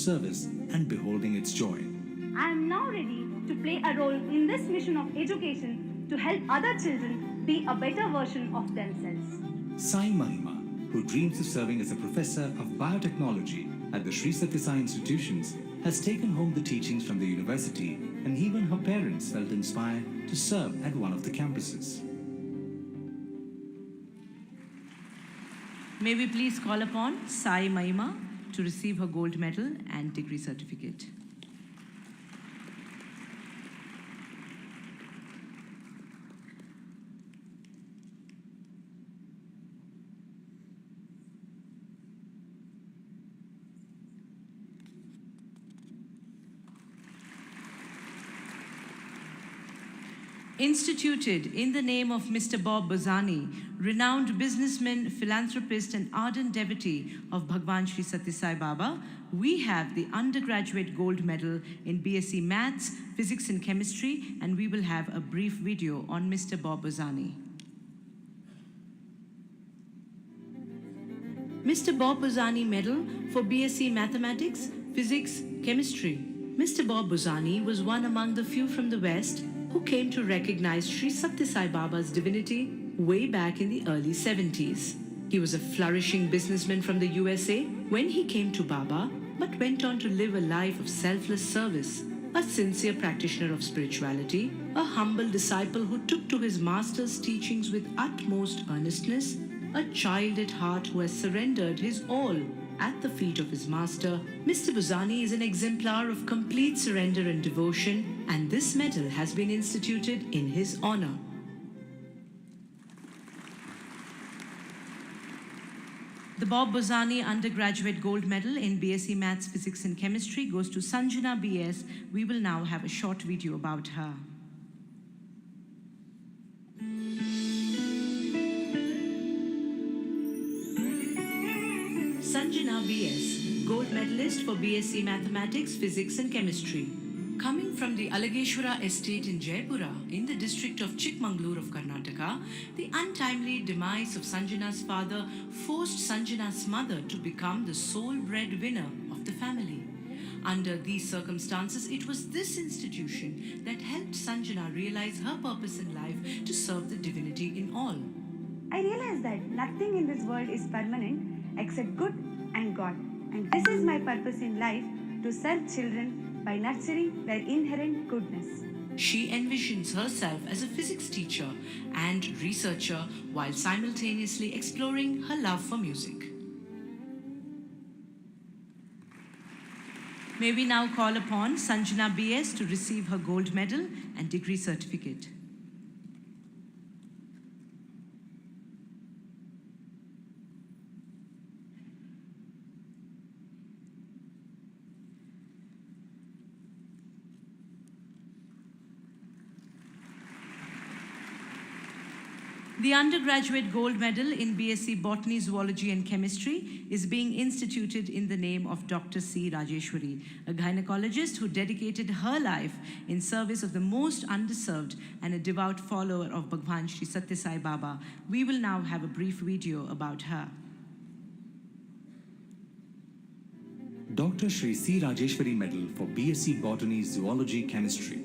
service and beholding its joy. I am now ready to play a role in this mission of education to help other children be a better version of themselves. Sai Mahima, who dreams of serving as a professor of biotechnology at the Sri Sathya Sai institutions, has taken home the teachings from the university, and even her parents felt inspired to serve at one of the campuses. May we please call upon Sai Mahima to receive her gold medal and degree certificate. Instituted in the name of Mr. Bob Bozani, renowned businessman, philanthropist, and ardent devotee of Bhagwan Sri Sathya Sai Baba, we have the undergraduate gold medal in BSc Maths, Physics and Chemistry, and we will have a brief video on Mr. Bob Bozani. Mr. Bob Bozani Medal for BSc Mathematics, Physics, Chemistry. Mr. Bob Bozani was one among the few from the West who came to recognize Sri Sathya Sai Baba's divinity way back in the early 70s. He was a flourishing businessman from the USA when he came to Baba, but went on to live a life of selfless service, a sincere practitioner of spirituality, a humble disciple who took to his master's teachings with utmost earnestness, a child at heart who has surrendered his all at the feet of his master. Mr. Bozani is an exemplar of complete surrender and devotion, and this medal has been instituted in his honor. The Bob Bozani Undergraduate Gold Medal in BSc Maths, Physics and Chemistry goes to Sanjana BS. We will now have a short video about her. Sanjana BS, gold medalist for BSc Mathematics, Physics and Chemistry. Coming from the Alageshwara estate in Jaipura, in the district of Chikmagalur of Karnataka, the untimely demise of Sanjana's father forced Sanjana's mother to become the sole breadwinner of the family. Under these circumstances, it was this institution that helped Sanjana realize her purpose in life to serve the divinity in all. I realized that nothing in this world is permanent except good and God. And this is my purpose in life, to serve children by nurturing their inherent goodness. She envisions herself as a physics teacher and researcher while simultaneously exploring her love for music. May we now call upon Sanjana BS to receive her gold medal and degree certificate. The undergraduate gold medal in BSc Botany, Zoology and Chemistry is being instituted in the name of Dr. C. Rajeshwari, a gynecologist who dedicated her life in service of the most underserved and a devout follower of Bhagwan Sri Sathya Sai Baba. We will now have a brief video about her. Dr. Sri C. Rajeshwari Medal for BSc Botany, Zoology, Chemistry.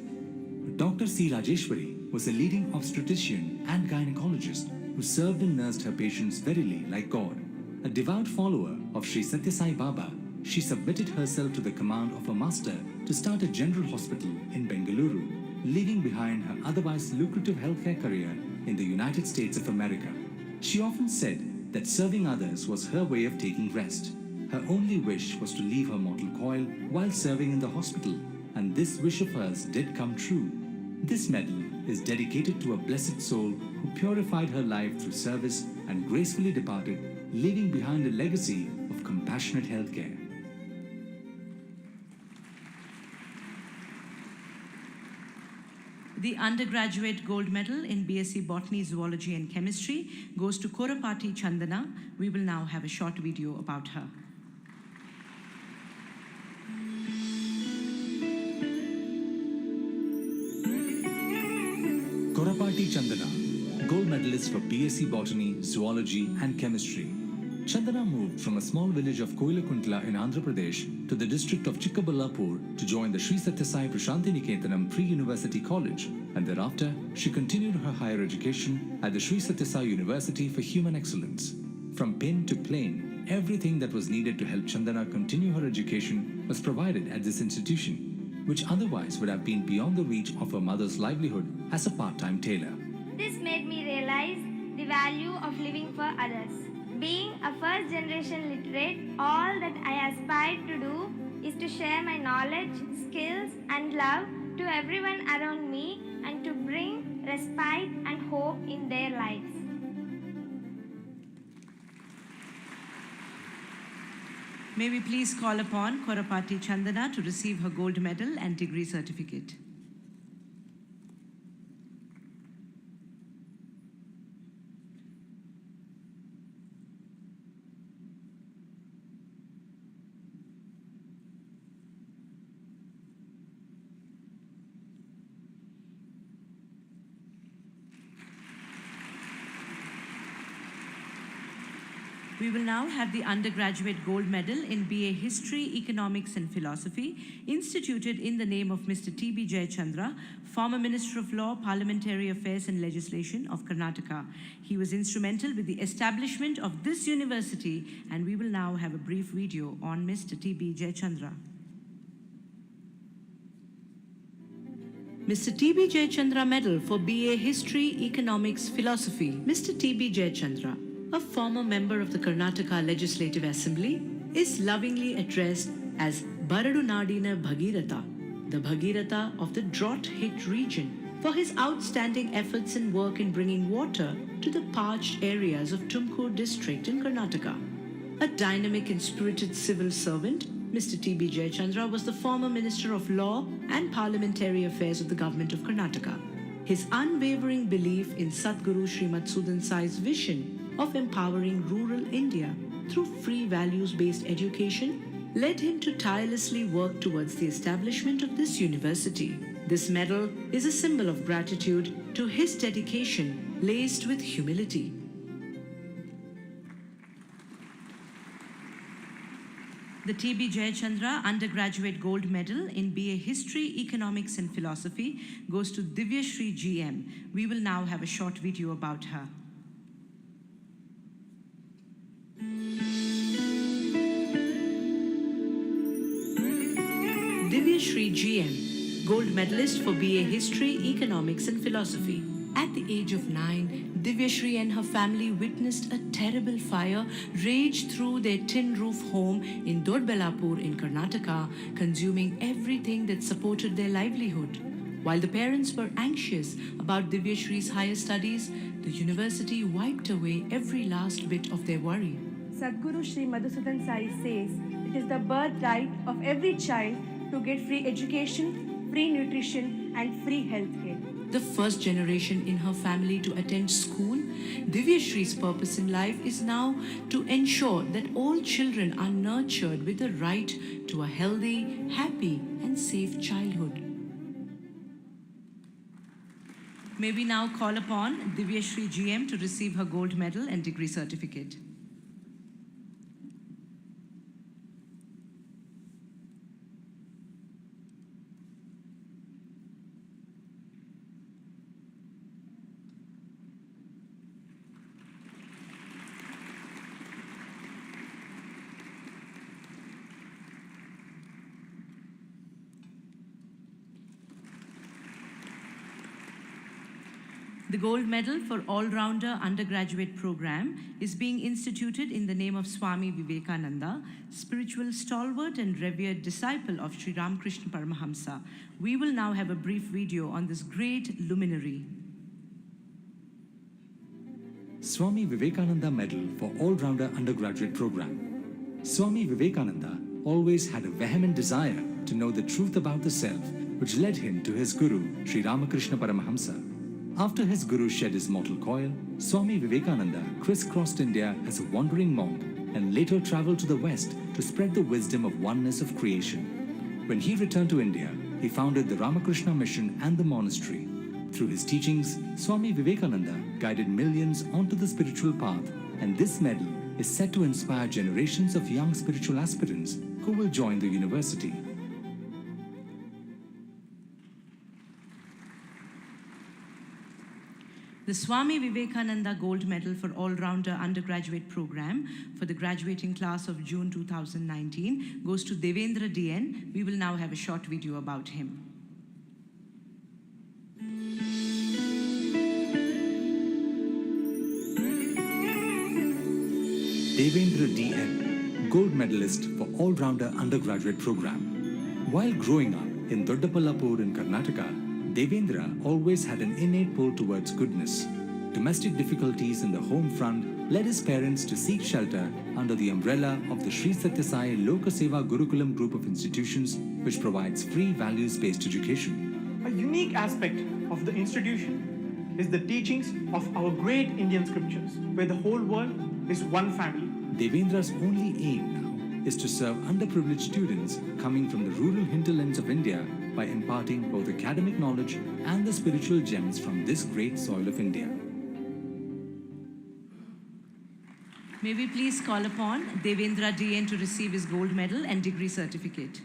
Dr. C. Rajeshwari was a leading obstetrician and gynecologist who served and nursed her patients verily like God. A devout follower of Sri Sathya Sai Baba, she submitted herself to the command of her master to start a general hospital in Bengaluru, leaving behind her otherwise lucrative healthcare career in the United States of America. She often said that serving others was her way of taking rest. Her only wish was to leave her mortal coil while serving in the hospital, and this wish of hers did come true. This medal is dedicated to a blessed soul who purified her life through service and gracefully departed, leaving behind a legacy of compassionate healthcare. The undergraduate gold medal in BSc Botany, Zoology and Chemistry goes to Korapati Chandana. We will now have a short video about her. Korapati Chandana, gold medalist for BSc Botany, Zoology and Chemistry. Chandana moved from a small village of Koilakuntla in Andhra Pradesh to the district of Chikkaballapur to join the Sri Sathya Sai Prashanti Niketanam Pre-University College, and thereafter she continued her higher education at the Sri Sathya Sai University for Human Excellence. From pin to plane, everything that was needed to help Chandana continue her education was provided at this institution, which otherwise would have been beyond the reach of her mother's livelihood as a part-time tailor. This made me realize the value of living for others. Being a first-generation literate, all that I aspire to do is to share my knowledge, skills and love to everyone around me and to bring respite and hope in their lives. May we please call upon Korapati Chandana to receive her gold medal and degree certificate. We will now have the undergraduate gold medal in BA History, Economics and Philosophy, instituted in the name of Mr. T.B. Jayachandra, former Minister of Law, Parliamentary Affairs and Legislation of Karnataka. He was instrumental with the establishment of this university, and we will now have a brief video on Mr. T.B. Jayachandra. Mr. T.B. Jayachandra Medal for BA History, Economics, Philosophy. Mr. T.B. Jayachandra, a former member of the Karnataka Legislative Assembly, is lovingly addressed as Baradu Nadina Bhagiratha, the Bhagiratha of the drought-hit region, for his outstanding efforts and work in bringing water to the parched areas of Tumkur district in Karnataka. A dynamic and spirited civil servant, Mr. T.B. Jayachandra was the former Minister of Law and Parliamentary Affairs of the Government of Karnataka. His unwavering belief in Sadhguru Srimad Sudan Sai's vision of empowering rural India through free values-based education led him to tirelessly work towards the establishment of this university. This medal is a symbol of gratitude to his dedication laced with humility. The T.B. Jayachandra Undergraduate Gold Medal in BA History, Economics and Philosophy goes to Divya Shri GM. We will now have a short video about her. Divya Shri GM, gold medalist for BA History, Economics and Philosophy. At the age of 9, Divya Shri and her family witnessed a terrible fire rage through their tin roof home in Dodbellapur in Karnataka, consuming everything that supported their livelihood. While the parents were anxious about Divya Shri's higher studies, the university wiped away every last bit of their worry. Sadhguru Sri Madhusudan Sai says it is the birthright of every child to get free education, free nutrition and free healthcare. The first generation in her family to attend school, Divya Shri's purpose in life is now to ensure that all children are nurtured with the right to a healthy, happy and safe childhood. May we now call upon Divya Shri GM to receive her gold medal and degree certificate. The gold medal for all-rounder undergraduate program is being instituted in the name of Swami Vivekananda, spiritual stalwart and revered disciple of Sri Ramakrishna Paramahamsa. We will now have a brief video on this great luminary. Swami Vivekananda Medal for all-rounder undergraduate program. Swami Vivekananda always had a vehement desire to know the truth about the self, which led him to his guru, Sri Ramakrishna Paramahamsa. After his guru shed his mortal coil, Swami Vivekananda crisscrossed India as a wandering monk and later traveled to the West to spread the wisdom of oneness of creation. When he returned to India, he founded the Ramakrishna Mission and the monastery. Through his teachings, Swami Vivekananda guided millions onto the spiritual path, and this medal is set to inspire generations of young spiritual aspirants who will join the university. The Swami Vivekananda Gold Medal for All-Rounder Undergraduate Program for the graduating class of June 2019 goes to Devendra DN. We will now have a short video about him. Devendra DN, Gold Medalist for All-Rounder Undergraduate Program. While growing up in Doddapallapur in Karnataka, Devendra always had an innate pull towards goodness. Domestic difficulties in the home front led his parents to seek shelter under the umbrella of the Sri Sathya Sai Lokaseva Gurukulam group of institutions, which provides free values-based education. A unique aspect of the institution is the teachings of our great Indian scriptures, where the whole world is one family. Devendra's only aim now is to serve underprivileged students coming from the rural hinterlands of India by imparting both academic knowledge and the spiritual gems from this great soil of India. May we please call upon Devendra DN to receive his gold medal and degree certificate.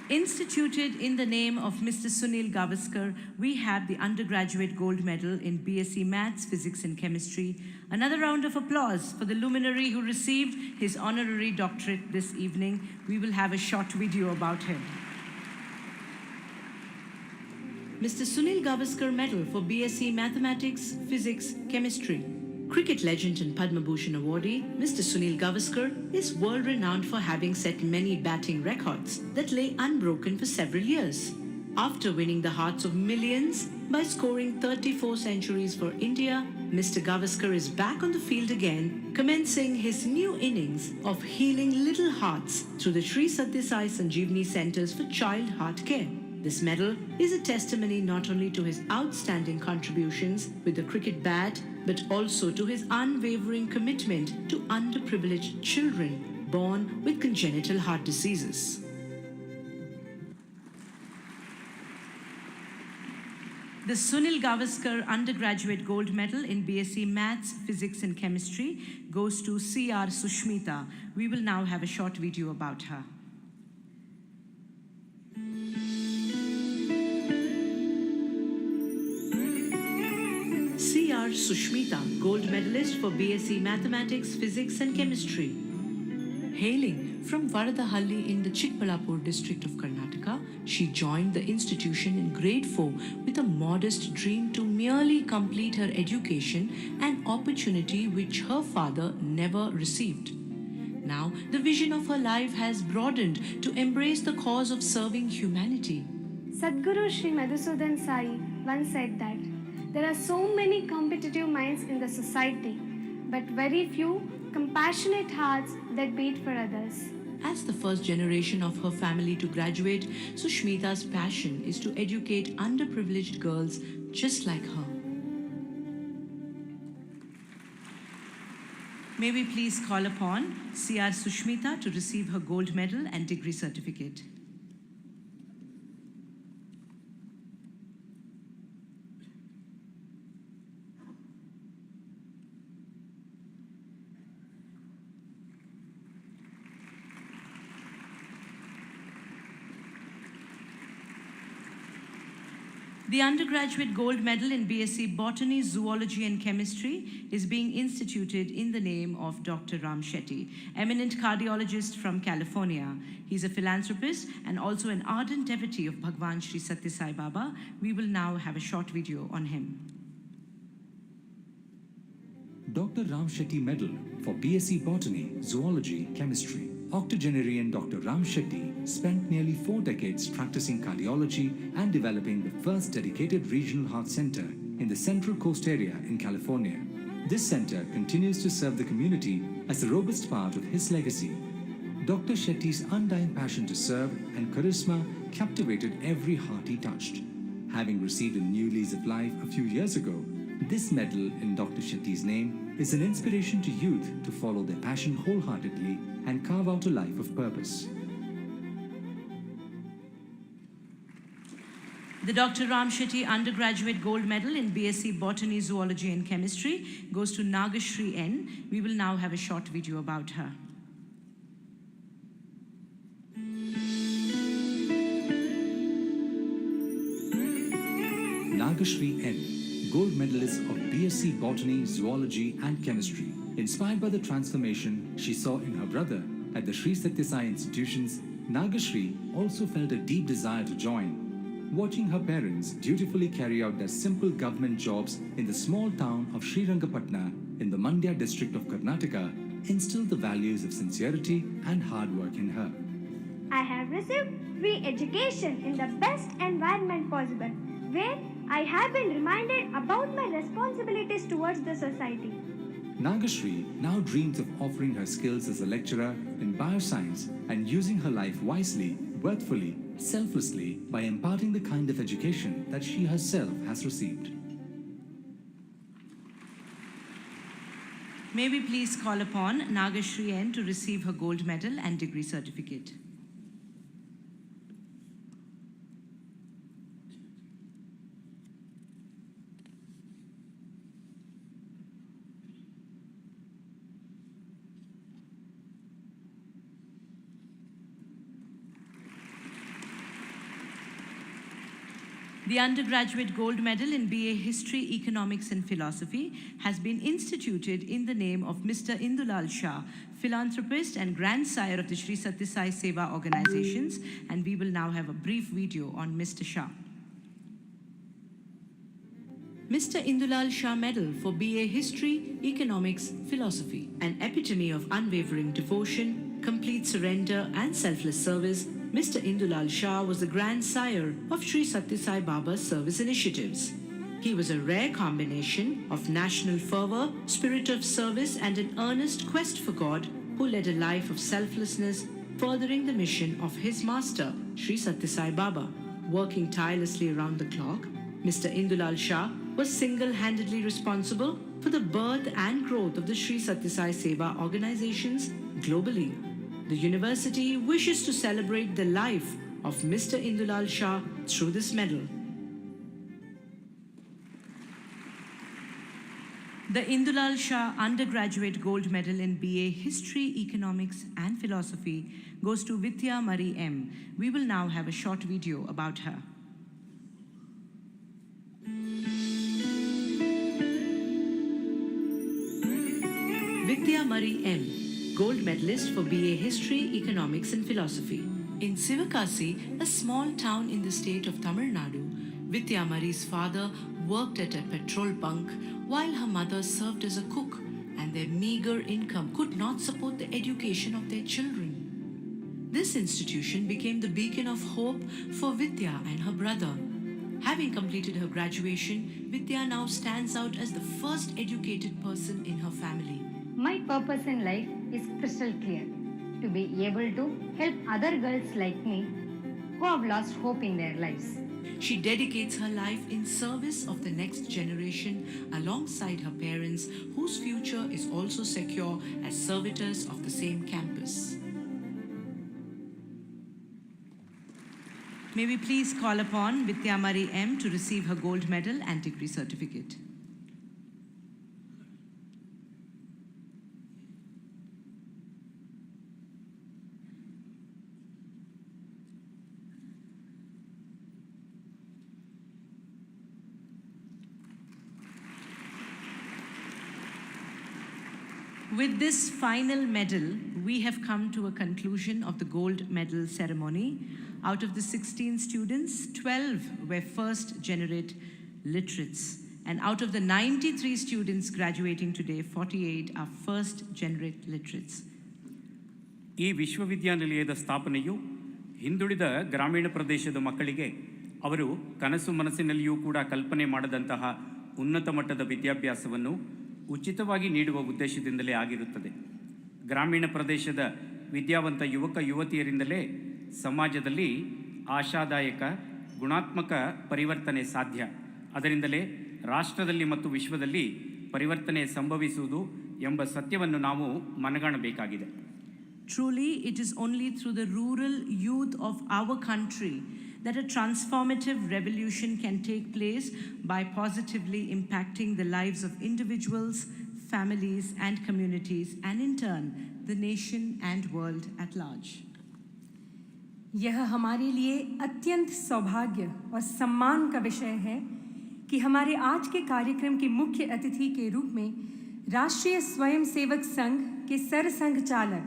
Instituted in the name of Mr. Sunil Gavaskar, we have the undergraduate gold medal in BSc Maths, Physics and Chemistry. Another round of applause for the luminary who received his honorary doctorate this evening. We will have a short video about him. Mr. Sunil Gavaskar Medal for BSc Mathematics, Physics, Chemistry. Cricket legend and Padma Bhushan awardee, Mr. Sunil Gavaskar is world-renowned for having set many batting records that lay unbroken for several years. After winning the hearts of millions by scoring 34 centuries for India, Mr. Gavaskar is back on the field again, commencing his new innings of healing little hearts through the Sri Sathya Sai Sanjeevani Centers for Child Heart Care. This medal is a testimony not only to his outstanding contributions with the cricket bat, but also to his unwavering commitment to underprivileged children born with congenital heart diseases. The Sunil Gavaskar Undergraduate Gold Medal in BSc Maths, Physics and Chemistry goes to C.R. Sushmita. We will now have a short video about her. C.R. Sushmita, gold medalist for BSc Mathematics, Physics and Chemistry. Hailing from Nadahalli in the Chikbalapur district of Karnataka, she joined the institution in grade 4 with a modest dream to merely complete her education, an opportunity which her father never received. Now, the vision of her life has broadened to embrace the cause of serving humanity. Sadhguru Sri Madhusudan Sai once said that there are so many competitive minds in the society, but very few compassionate hearts that beat for others. As the first generation of her family to graduate, Sushmita's passion is to educate underprivileged girls just like her. May we please call upon C.R. Sushmita to receive her gold medal and degree certificate. The undergraduate gold medal in BSc Botany, Zoology and Chemistry is being instituted in the name of Dr. Ram Shetty, eminent cardiologist from California. He's a philanthropist and also an ardent devotee of Bhagwan Sri Sathya Sai Baba. We will now have a short video on him. Dr. Ram Shetty Medal for BSc Botany, Zoology, Chemistry. Octogenarian Dr. Ram Shetty spent nearly 4 decades practicing cardiology and developing the first dedicated regional heart center in the Central Coast area in California. This center continues to serve the community as a robust part of his legacy. Dr. Shetty's undying passion to serve and charisma captivated every heart he touched. Having received a new lease of life a few years ago, this medal in Dr. Shetty's name is an inspiration to youth to follow their passion wholeheartedly and carve out a life of purpose. The Dr. Ram Shetty Undergraduate Gold Medal in BSc Botany, Zoology and Chemistry goes to Nagashri N. We will now have a short video about her. Nagashri N, gold medalist of BSc Botany, Zoology and Chemistry. Inspired by the transformation she saw in her brother at the Sri Sathya Sai institutions, Nagashri also felt a deep desire to join. Watching her parents dutifully carry out their simple government jobs in the small town of Srirangapatna in the Mandya district of Karnataka instilled the values of sincerity and hard work in her. I have received free education in the best environment possible, where I have been reminded about my responsibilities towards the society. Nagashri now dreams of offering her skills as a lecturer in bioscience and using her life wisely, worthfully, selflessly by imparting the kind of education that she herself has received. May we please call upon Nagashri N to receive her gold medal and degree certificate. The undergraduate gold medal in BA History, Economics and Philosophy has been instituted in the name of Mr. Indulal Shah, philanthropist and grandsire of the Sri Sathya Sai Seva organizations, and we will now have a brief video on Mr. Shah. Mr. Indulal Shah Medal for BA History, Economics, Philosophy, an epitome of unwavering devotion, complete surrender and selfless service. Mr. Indulal Shah was the grandsire of Sri Sathya Sai Baba's service initiatives. He was a rare combination of national fervor, spirit of service and an earnest quest for God, who led a life of selflessness, furthering the mission of his master, Sri Sathya Sai Baba. Working tirelessly around the clock, Mr. Indulal Shah was single-handedly responsible for the birth and growth of the Sri Sathya Sai Seva organizations globally. The university wishes to celebrate the life of Mr. Indulal Shah through this medal. The Indulal Shah Undergraduate Gold Medal in BA History, Economics and Philosophy goes to Vidya Marie M. We will now have a short video about her. Vidya Marie M, gold medalist for BA History, Economics and Philosophy. In Sivakasi, a small town in the state of Tamil Nadu, Vidya Marie's father worked at a petrol bunk while her mother served as a cook, and their meager income could not support the education of their children. This institution became the beacon of hope for Vidya and her brother. Having completed her graduation, Vidya now stands out as the first educated person in her family. My purpose in life is crystal clear: to be able to help other girls like me who have lost hope in their lives. She dedicates her life in service of the next generation alongside her parents, whose future is also secure as servitors of the same campus. May we please call upon Vidya Marie M to receive her gold medal and degree certificate. With this final medal, we have come to a conclusion of the gold medal ceremony. Out of the 16 students, 12 were first-generate literates. And out of the 93 students graduating today, 48 are first-generate literates. ಈ ವಿಶ್ವವಿದ್ಯಾನಿಲಯದ ಸ್ಥಾಪನೆಯು ಹಿಂದುಳಿದ ಗ್ರಾಮೀಣ ಪ್ರದೇಶದ ಮಕ್ಕಳಿಗೆ ಅವರು ಕನಸು ಮನಸ್ಸಿನಲ್ಲಿಯೂ ಕೂಡ ಕಲ್ಪನೆ ಮಾಡದಂತಹ ಉನ್ನತ ಮಟ್ಟದ ವಿದ್ಯಾಭ್ಯಾಸವನ್ನು ಉಚಿತವಾಗಿ ನೀಡುವ ಉದ್ದೇಶದಿಂದಲೇ ಆಗಿರುತ್ತದೆ. ಗ್ರಾಮೀಣ ಪ್ರದೇಶದ ವಿದ್ಯಾವಂತ ಯುವಕ ಯುವತಿಯರಿಂದಲೇ ಸಮಾಜದಲ್ಲಿ ಆಶಾದಾಯಕ ಗುಣಾತ್ಮಕ ಪರಿವರ್ತನೆ ಸಾಧ್ಯ. ಅದರಿಂದಲೇ ರಾಷ್ಟ್ರದಲ್ಲಿ ಮತ್ತು ವಿಶ್ವದಲ್ಲಿ ಪರಿವರ್ತನೆ ಸಂಭವಿಸುವುದು ಎಂಬ ಸತ್ಯವನ್ನು ನಾವು ಮನಗಾಣಬೇಕಾಗಿದೆ. Truly, it is only through the rural youth of our country that a transformative revolution can take place by positively impacting the lives of individuals, families, and communities, and in turn, the nation and world at large. यह हमारे लिए अत्यंत सौभाग्य और सम्मान का विषय है कि हमारे आज के कार्यक्रम के मुख्य अतिथि के रूप में राष्ट्रीय स्वयंसेवक संघ के सरसंघ चालक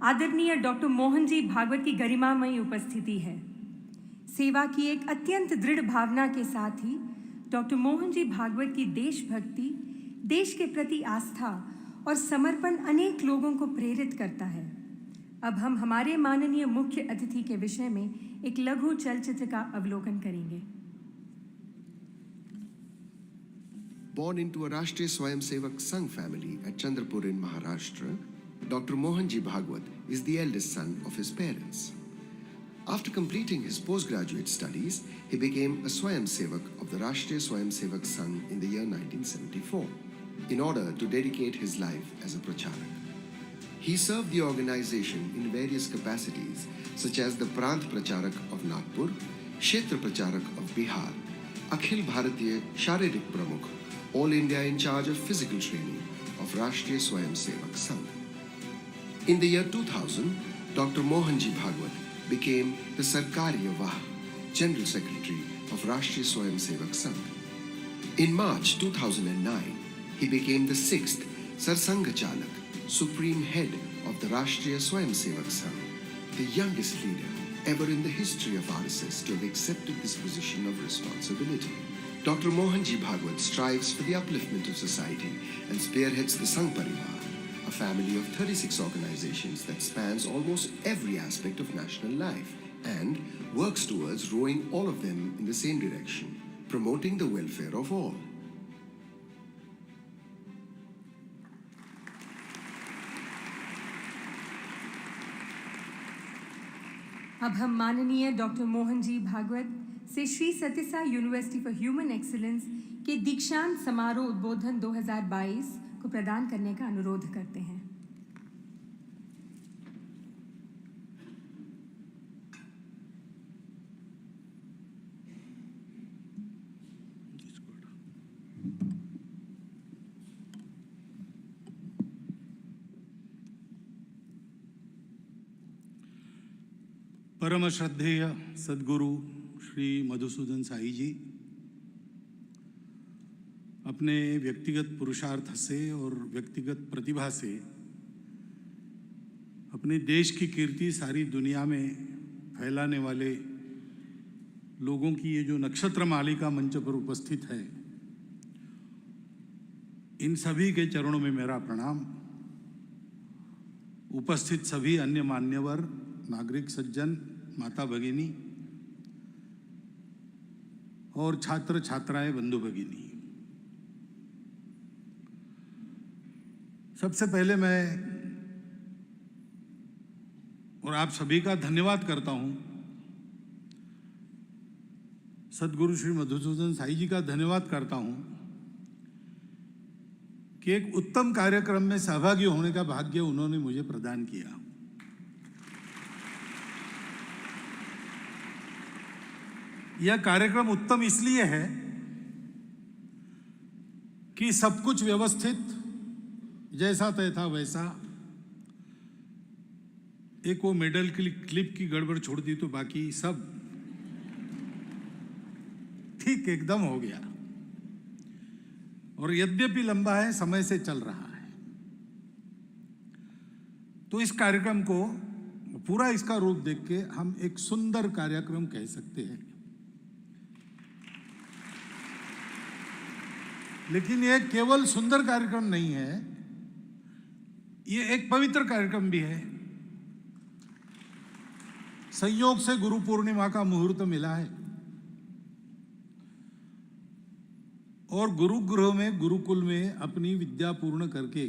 आदरणीय डॉक्टर मोहन जी भागवत की गरिमामयी उपस्थिति है। सेवा की एक अत्यंत दृढ़ भावना के साथ ही डॉक्टर मोहन जी भागवत की देशभक्ति, देश के प्रति आस्था और समर्पण अनेक लोगों को प्रेरित करता है। अब हम हमारे माननीय मुख्य अतिथि के विषय में एक लघु चलचित्र का अवलोकन करेंगे। Born into a Rashtriya Swayamsevak Sangh family at Chandrapur in Maharashtra, Dr. Mohanji Bhagwat is the eldest son of his parents. After completing his postgraduate studies, he became a Swayamsevak of the Rashtriya Swayamsevak Sangh in the year 1974 in order to dedicate his life as a pracharak. He served the organization in various capacities such as the Prant Pracharak of Nagpur, Kshetra Pracharak of Bihar, Akhil Bharatiya Sharirik Pramukh, All India in charge of physical training of Rashtriya Swayamsevak Sangh. In the year 2000, Dr. Mohanji Bhagwat became the Sarkariya Vah, General Secretary of Rashtriya Swayamsevak Sangh. In March 2009, he became the 6th Sarsangha Chalak, Supreme Head of the Rashtriya Swayamsevak Sangh, the youngest leader ever in the history of RSS to have accepted this position of responsibility. Dr. Mohanji Bhagwat strives for the upliftment of society and spearheads the Sangh Parivar, a family of 36 organizations that spans almost every aspect of national life and works towards rowing all of them in the same direction, promoting the welfare of all. अब हम माननीय doctor Mohan ji Bhagavat से श्री सत्य Sai university for human excellence के दीक्षांत समारोह उद्बोधन 2022 को प्रदान करने का अनुरोध करते हैं। परम श्रद्धेय सद्गुरु श्री मधुसूदन साई जी अपने व्यक्तिगत पुरुषार्थ से और व्यक्तिगत प्रतिभा से अपने देश की कीर्ति सारी दुनिया में फैलाने वाले लोगों की ये जो नक्षत्र मालिका मंच पर उपस्थित है, इन सभी के चरणों में मेरा प्रणाम। उपस्थित सभी अन्य मान्यवर, नागरिक सज्जन, माता भगिनी और छात्र छात्राएं, बंधु भगिनी, सबसे पहले मैं और आप सभी का धन्यवाद करता हूं। सद्गुरु श्री मधुसूदन साई जी का धन्यवाद करता हूं कि एक उत्तम कार्यक्रम में सहभागी होने का भाग्य उन्होंने मुझे प्रदान किया। यह कार्यक्रम उत्तम इसलिए है कि सब कुछ व्यवस्थित, जैसा तय था वैसा। एक वो मेडल क्लिप की गड़बड़ छोड़ दी तो बाकी सब ठीक एकदम हो गया। और यद्यपि लंबा है, समय से चल रहा है, तो इस कार्यक्रम को पूरा इसका रूप देख के हम एक सुंदर कार्यक्रम कह सकते हैं। लेकिन ये केवल सुंदर कार्यक्रम नहीं है, ये एक पवित्र कार्यक्रम भी है। संयोग से गुरु पूर्णिमा का मुहूर्त मिला है और गुरुगृह में, गुरुकुल में अपनी विद्या पूर्ण करके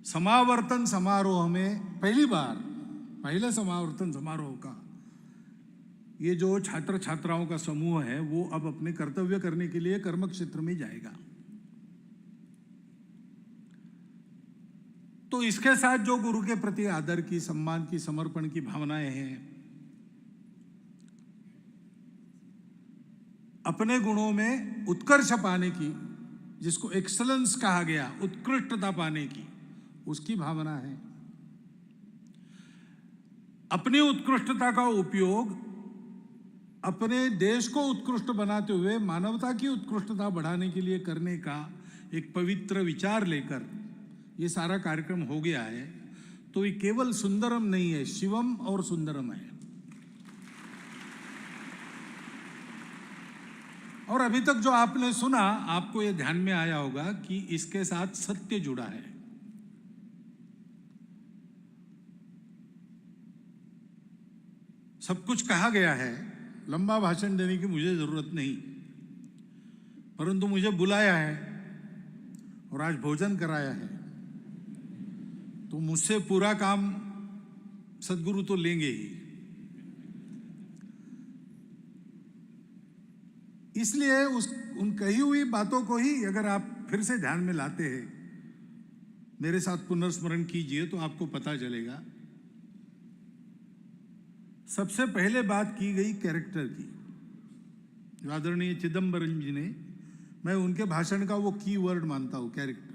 समावर्तन समारोह में पहली बार पहले समावर्तन समारोह का ये जो छात्र छात्राओं का समूह है वो अब अपने कर्तव्य करने के लिए कर्म क्षेत्र में जाएगा। तो इसके साथ जो गुरु के प्रति आदर की, सम्मान की, समर्पण की भावनाएं हैं, अपने गुणों में उत्कर्ष पाने की, जिसको एक्सेलेंस कहा गया, उत्कृष्टता पाने की, उसकी भावना है। अपनी उत्कृष्टता का उपयोग अपने देश को उत्कृष्ट बनाते हुए मानवता की उत्कृष्टता बढ़ाने के लिए करने का एक पवित्र विचार लेकर ये सारा कार्यक्रम हो गया है। तो ये केवल सुंदरम नहीं है, शिवम और सुंदरम है। और अभी तक जो आपने सुना, आपको ये ध्यान में आया होगा कि इसके साथ सत्य जुड़ा है। सब कुछ कहा गया है, लंबा भाषण देने की मुझे जरूरत नहीं, परंतु मुझे बुलाया है और आज भोजन कराया है, तो मुझसे पूरा काम सद्गुरु तो लेंगे ही। इसलिए उन कही हुई बातों को ही अगर आप फिर से ध्यान में लाते हैं, मेरे साथ पुनर्स्मरण कीजिए तो आपको पता चलेगा। सबसे पहले बात की गई कैरेक्टर की। आदरणीय चिदम्बरम जी ने, मैं उनके भाषण का वो की वर्ड मानता हूं, कैरेक्टर।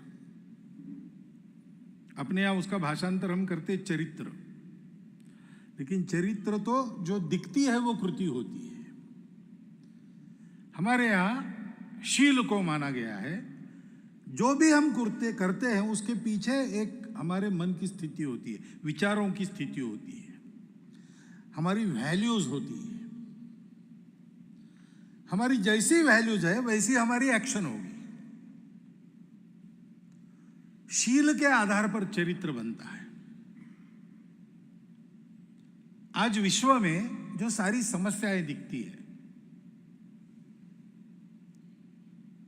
अपने यहाँ उसका भाषांतर हम करते चरित्र, लेकिन चरित्र तो जो दिखती है वो कृति होती है। हमारे यहाँ शील को माना गया है। जो भी हम करते हैं उसके पीछे एक हमारे मन की स्थिति होती है, विचारों की स्थिति होती है, हमारी वैल्यूज होती है। हमारी जैसी वैल्यूज है वैसी हमारी एक्शन होगी। शील के आधार पर चरित्र बनता है। आज विश्व में जो सारी समस्याएं दिखती है,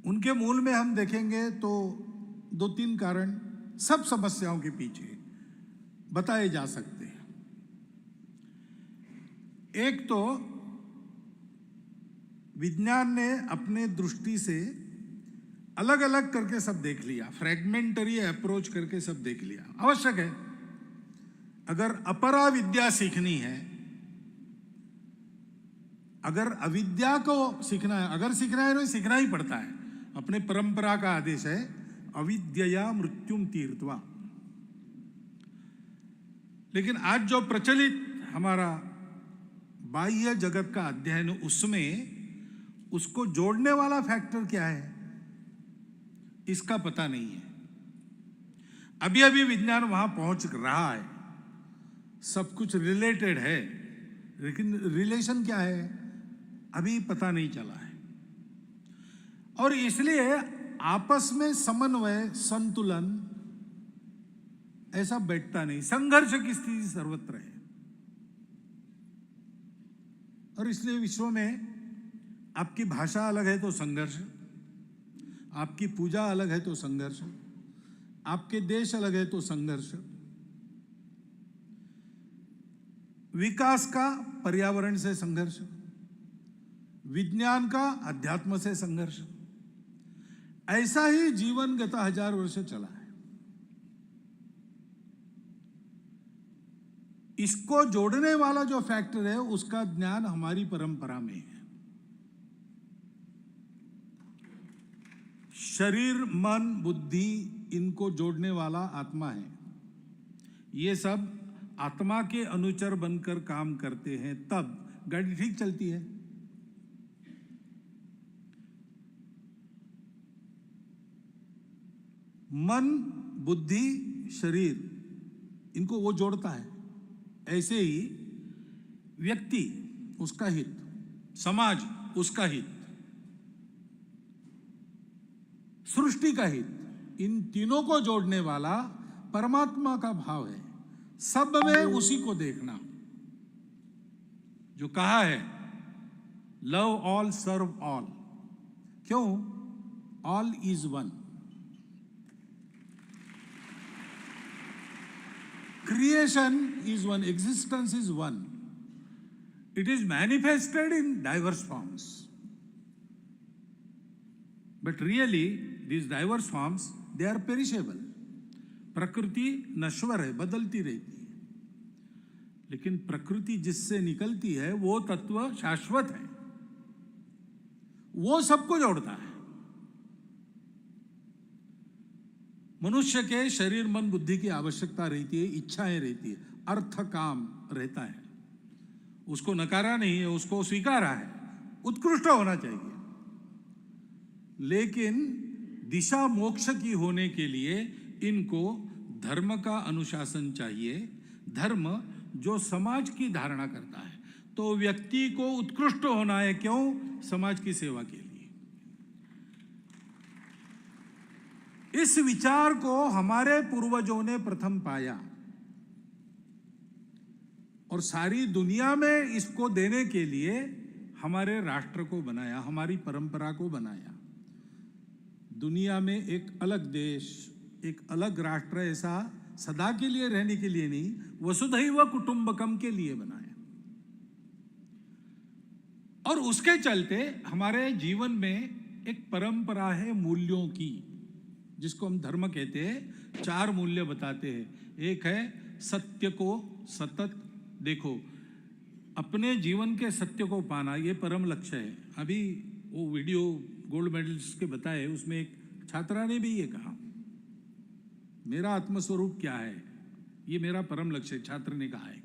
उनके मूल में हम देखेंगे तो 2-3 कारण सब समस्याओं के पीछे बताए जा सकते हैं। एक तो विज्ञान ने अपने दृष्टि से अलग अलग करके सब देख लिया, फ्रैगमेंटरी अप्रोच करके सब देख लिया। आवश्यक है, अगर अपरा विद्या सीखनी है, अगर अविद्या को सीखना है, अगर सीखना है तो सीखना ही पड़ता है। अपने परंपरा का आदेश है, अविद्यया मृत्युम तीर्थवा। लेकिन आज जो प्रचलित हमारा बाह्य जगत का अध्ययन, उसमें उसको जोड़ने वाला फैक्टर क्या है, इसका पता नहीं है। अभी अभी विज्ञान वहां पहुंच रहा है, सब कुछ रिलेटेड है, लेकिन रिलेशन क्या है अभी पता नहीं चला है। और इसलिए आपस में समन्वय, संतुलन ऐसा बैठता नहीं, संघर्ष की स्थिति सर्वत्र है। और इसलिए विश्व में आपकी भाषा अलग है तो संघर्ष, आपकी पूजा अलग है तो संघर्ष, आपके देश अलग है तो संघर्ष, विकास का पर्यावरण से संघर्ष, विज्ञान का अध्यात्म से संघर्ष, ऐसा ही जीवन गत 1000 वर्ष चला है। इसको जोड़ने वाला जो फैक्टर है उसका ज्ञान हमारी परंपरा में है। शरीर, मन, बुद्धि, इनको जोड़ने वाला आत्मा है। ये सब आत्मा के अनुचर बनकर काम करते हैं, तब गाड़ी ठीक चलती है। मन, बुद्धि, शरीर, इनको वो जोड़ता है। ऐसे ही व्यक्ति, उसका हित, समाज, उसका हित, सृष्टि का हित, इन तीनों को जोड़ने वाला परमात्मा का भाव है। सब में उसी को देखना, जो कहा है लव ऑल सर्व ऑल। क्यों? All is one. Creation is one, existence is one. It is manifested in diverse forms. But really, these diverse forms, they are perishable. प्रकृति नश्वर है, बदलती रहती है, लेकिन प्रकृति जिससे निकलती है वो तत्व शाश्वत है, वो सबको जोड़ता है। मनुष्य के शरीर मन बुद्धि की आवश्यकता रहती है, इच्छाएं रहती है, अर्थ काम रहता है, उसको नकारा नहीं है, उसको स्वीकारा है, उत्कृष्ट होना चाहिए। लेकिन दिशा मोक्ष की होने के लिए इनको धर्म का अनुशासन चाहिए, धर्म जो समाज की धारणा करता है। तो व्यक्ति को उत्कृष्ट होना है, क्यों? समाज की सेवा के लिए। इस विचार को हमारे पूर्वजों ने प्रथम पाया और सारी दुनिया में इसको देने के लिए हमारे राष्ट्र को बनाया, हमारी परंपरा को बनाया। दुनिया में एक अलग देश, एक अलग राष्ट्र ऐसा सदा के लिए रहने के लिए नहीं, वसुधैव कुटुंबकम के लिए बनाया। और उसके चलते हमारे जीवन में एक परंपरा है मूल्यों की, जिसको हम धर्म कहते हैं। 4 मूल्य बताते हैं। एक है सत्य को सतत देखो, अपने जीवन के सत्य को पाना, ये परम लक्ष्य है। अभी वो वीडियो गोल्ड मेडलिस्ट के बताए, उसमें एक छात्रा ने भी ये कहा, मेरा आत्मस्वरूप क्या है, ये मेरा परम लक्ष्य है, छात्र ने कहा है।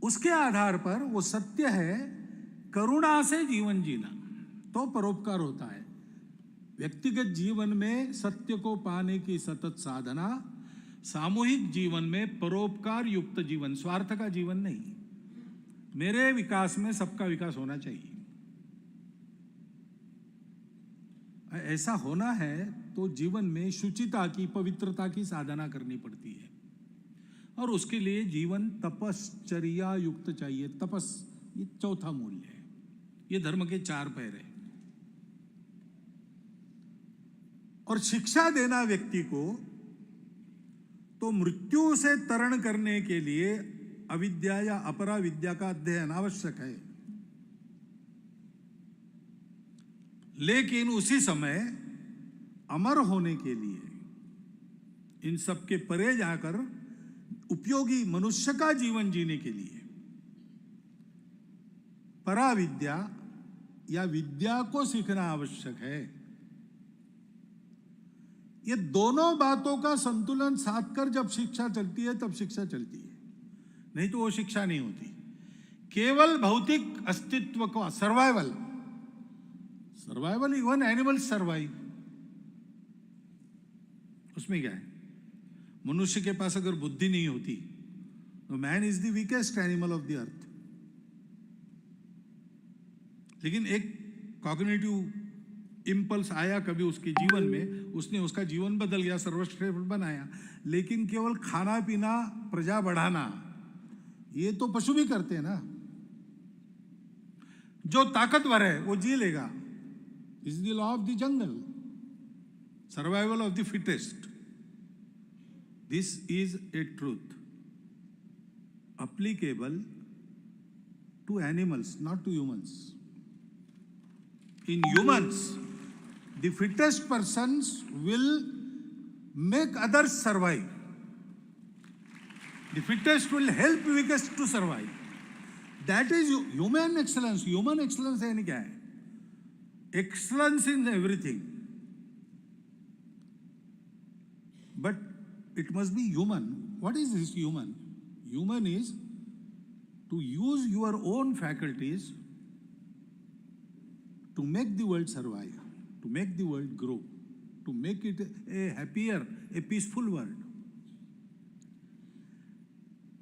उसके आधार पर वो सत्य है करुणा से जीवन जीना, तो परोपकार होता है। व्यक्तिगत जीवन में सत्य को पाने की सतत साधना, सामूहिक जीवन में परोपकार युक्त जीवन, स्वार्थ का जीवन नहीं। मेरे विकास में सबका विकास होना चाहिए। ऐसा होना है तो जीवन में शुचिता की, पवित्रता की साधना करनी पड़ती है, और उसके लिए जीवन तपश्चर्या युक्त चाहिए। तपस, ये चौथा मूल्य है। ये धर्म के 4 पैर है। और शिक्षा देना व्यक्ति को तो मृत्यु से तरण करने के लिए अविद्या या अपरा विद्या का अध्ययन आवश्यक है, लेकिन उसी समय अमर होने के लिए, इन सब के परे जाकर उपयोगी मनुष्य का जीवन जीने के लिए पराविद्या या विद्या को सीखना आवश्यक है। ये दोनों बातों का संतुलन साध कर जब शिक्षा चलती है तब शिक्षा चलती है, नहीं तो वो शिक्षा नहीं होती। केवल भौतिक अस्तित्व का सर्वाइवल, इवन एनिमल्स सर्वाइव, उसमें क्या है? मनुष्य के पास अगर बुद्धि नहीं होती तो man is the weakest animal of the earth. लेकिन एक कॉग्निटिव इंपल्स आया कभी उसके जीवन में, उसने उसका जीवन बदल गया, सर्वश्रेष्ठ बनाया। लेकिन केवल खाना पीना, प्रजा बढ़ाना, ये तो पशु भी करते हैं ना। जो ताकतवर है वो जी लेगा, is the law of the jungle, survival of the fittest. This is a truth applicable to animals, not to humans. In humans, the fittest persons will make others survive. The fittest will help weakest to survive. That is human excellence. Human excellence यानी क्या है? Excellence in everything. But it must be human. What is this human? Human is to use your own faculties to make the world survive, to make the world grow, to make it a happier, a peaceful world.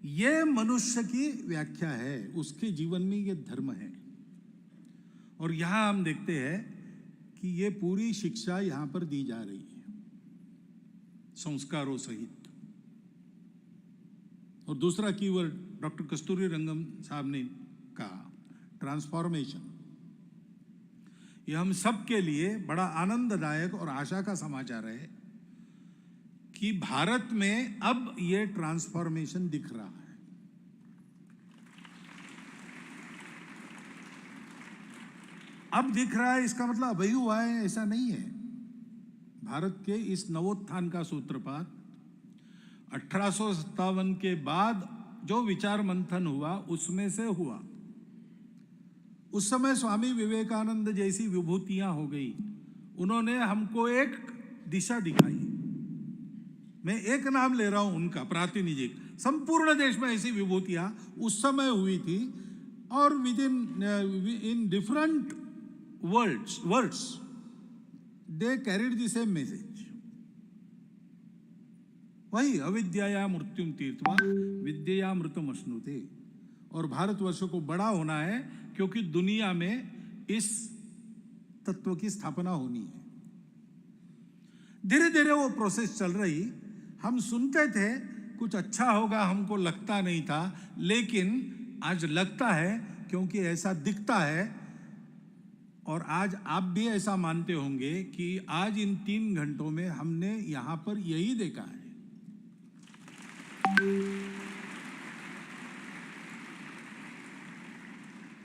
ये मनुष्य की व्याख्या है, उसके जीवन में ये धर्म है। और यहाँ हम देखते हैं कि ये पूरी शिक्षा यहाँ पर दी जा रही है, संस्कारों सहित। और दूसरा कीवर्ड डॉक्टर कस्तूरी रंगम साहब ने कहा, ट्रांसफॉर्मेशन। ये हम सब के लिए बड़ा आनंददायक और आशा का समाचार है कि भारत में अब ये ट्रांसफॉर्मेशन दिख रहा है। अब दिख रहा है, इसका मतलब अभी हुआ है ऐसा नहीं है। भारत के इस नवोत्थान का सूत्रपात 1857 के बाद जो विचार मंथन हुआ उसमें से हुआ। उस समय स्वामी विवेकानंद जैसी विभूतियां हो गई, उन्होंने हमको एक दिशा दिखाई। मैं एक नाम ले रहा हूं उनका प्रातिनिधिक, संपूर्ण देश में ऐसी विभूतियां उस समय हुई थी और with in different words they carried the same message. वही अविद्या मृत्युम तीर्थवा विद्या मृतम अश्नुते। और भारतवर्ष को बड़ा होना है क्योंकि दुनिया में इस तत्व की स्थापना होनी है। धीरे धीरे वो प्रोसेस चल रही। हम सुनते थे कुछ अच्छा होगा, हमको लगता नहीं था, लेकिन आज लगता है क्योंकि ऐसा दिखता है। और आज आप भी ऐसा मानते होंगे कि आज इन 3 घंटों में हमने यहां पर यही देखा है।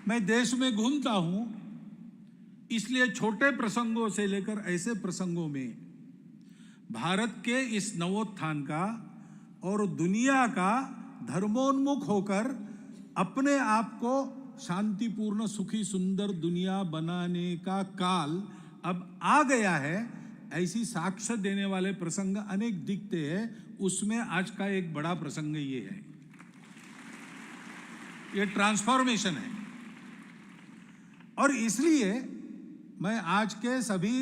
मैं देश में घूमता हूं, इसलिए छोटे प्रसंगों से लेकर ऐसे प्रसंगों में भारत के इस नवोत्थान का और दुनिया का धर्मोन्मुख होकर अपने आप को शांतिपूर्ण सुखी सुंदर दुनिया बनाने का काल अब आ गया है, ऐसी साक्ष्य देने वाले प्रसंग अनेक दिखते हैं। उसमें आज का एक बड़ा प्रसंग ये है, ये ट्रांसफॉर्मेशन है। और इसलिए मैं आज के सभी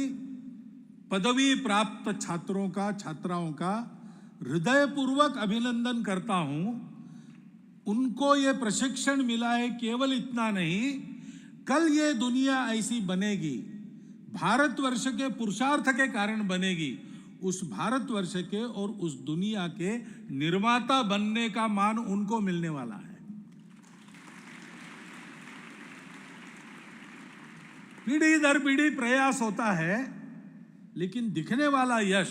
पदवी प्राप्त छात्रों का, छात्राओं का हृदयपूर्वक अभिनंदन करता हूं। उनको ये प्रशिक्षण मिला है, केवल इतना नहीं, कल ये दुनिया ऐसी बनेगी, भारतवर्ष के पुरुषार्थ के कारण बनेगी। उस भारतवर्ष के और उस दुनिया के निर्माता बनने का मान उनको मिलने वाला है। पीढ़ी दर पीढ़ी प्रयास होता है, लेकिन दिखने वाला यश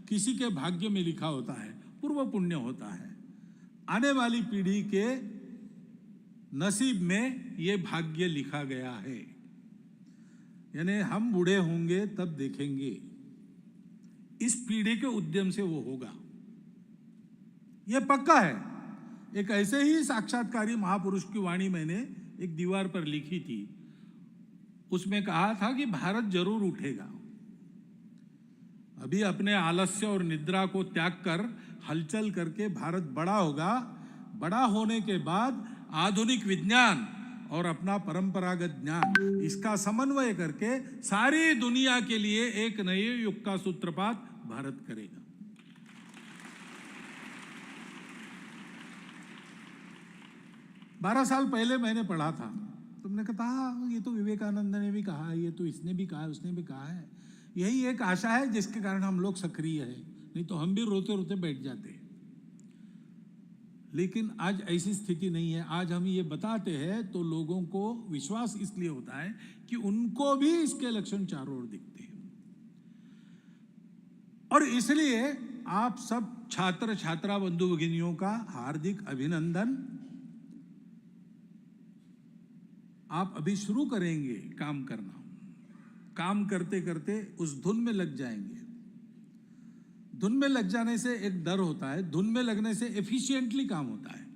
किसी के भाग्य में लिखा होता है, पूर्व पुण्य होता है। आने वाली पीढ़ी के नसीब में ये भाग्य लिखा गया है। यानी हम बूढ़े होंगे तब देखेंगे, इस पीढ़ी के उद्यम से वो होगा, ये पक्का है। एक ऐसे ही साक्षात्कारी महापुरुष की वाणी मैंने एक दीवार पर लिखी थी। उसमें कहा था कि भारत जरूर उठेगा। अभी अपने आलस्य और निद्रा को त्याग कर हलचल करके भारत बड़ा होगा। बड़ा होने के बाद आधुनिक विज्ञान और अपना परंपरागत ज्ञान, इसका समन्वय करके सारी दुनिया के लिए एक नए युग का सूत्रपात भारत करेगा। बारह साल पहले मैंने पढ़ा था, तुमने कहा ये तो विवेकानंद ने भी कहा, ये तो इसने भी कहा, उसने भी कहा है। यही एक आशा है जिसके कारण हम लोग सक्रिय हैं, नहीं तो हम भी रोते रोते बैठ जाते। लेकिन आज ऐसी स्थिति नहीं है। आज हम ये बताते हैं तो लोगों को विश्वास इसलिए होता है कि उनको भी इसके लक्षण चारों ओर दिखते हैं। और इसलिए आप सब छात्र छात्रा बंधु भगिनियों का हार्दिक अभिनंदन। आप अभी शुरू करेंगे काम करना, काम करते करते उस धुन में लग जाएंगे। धुन में लग जाने से एक डर होता है, धुन में लगने से एफिशिएंटली काम होता है।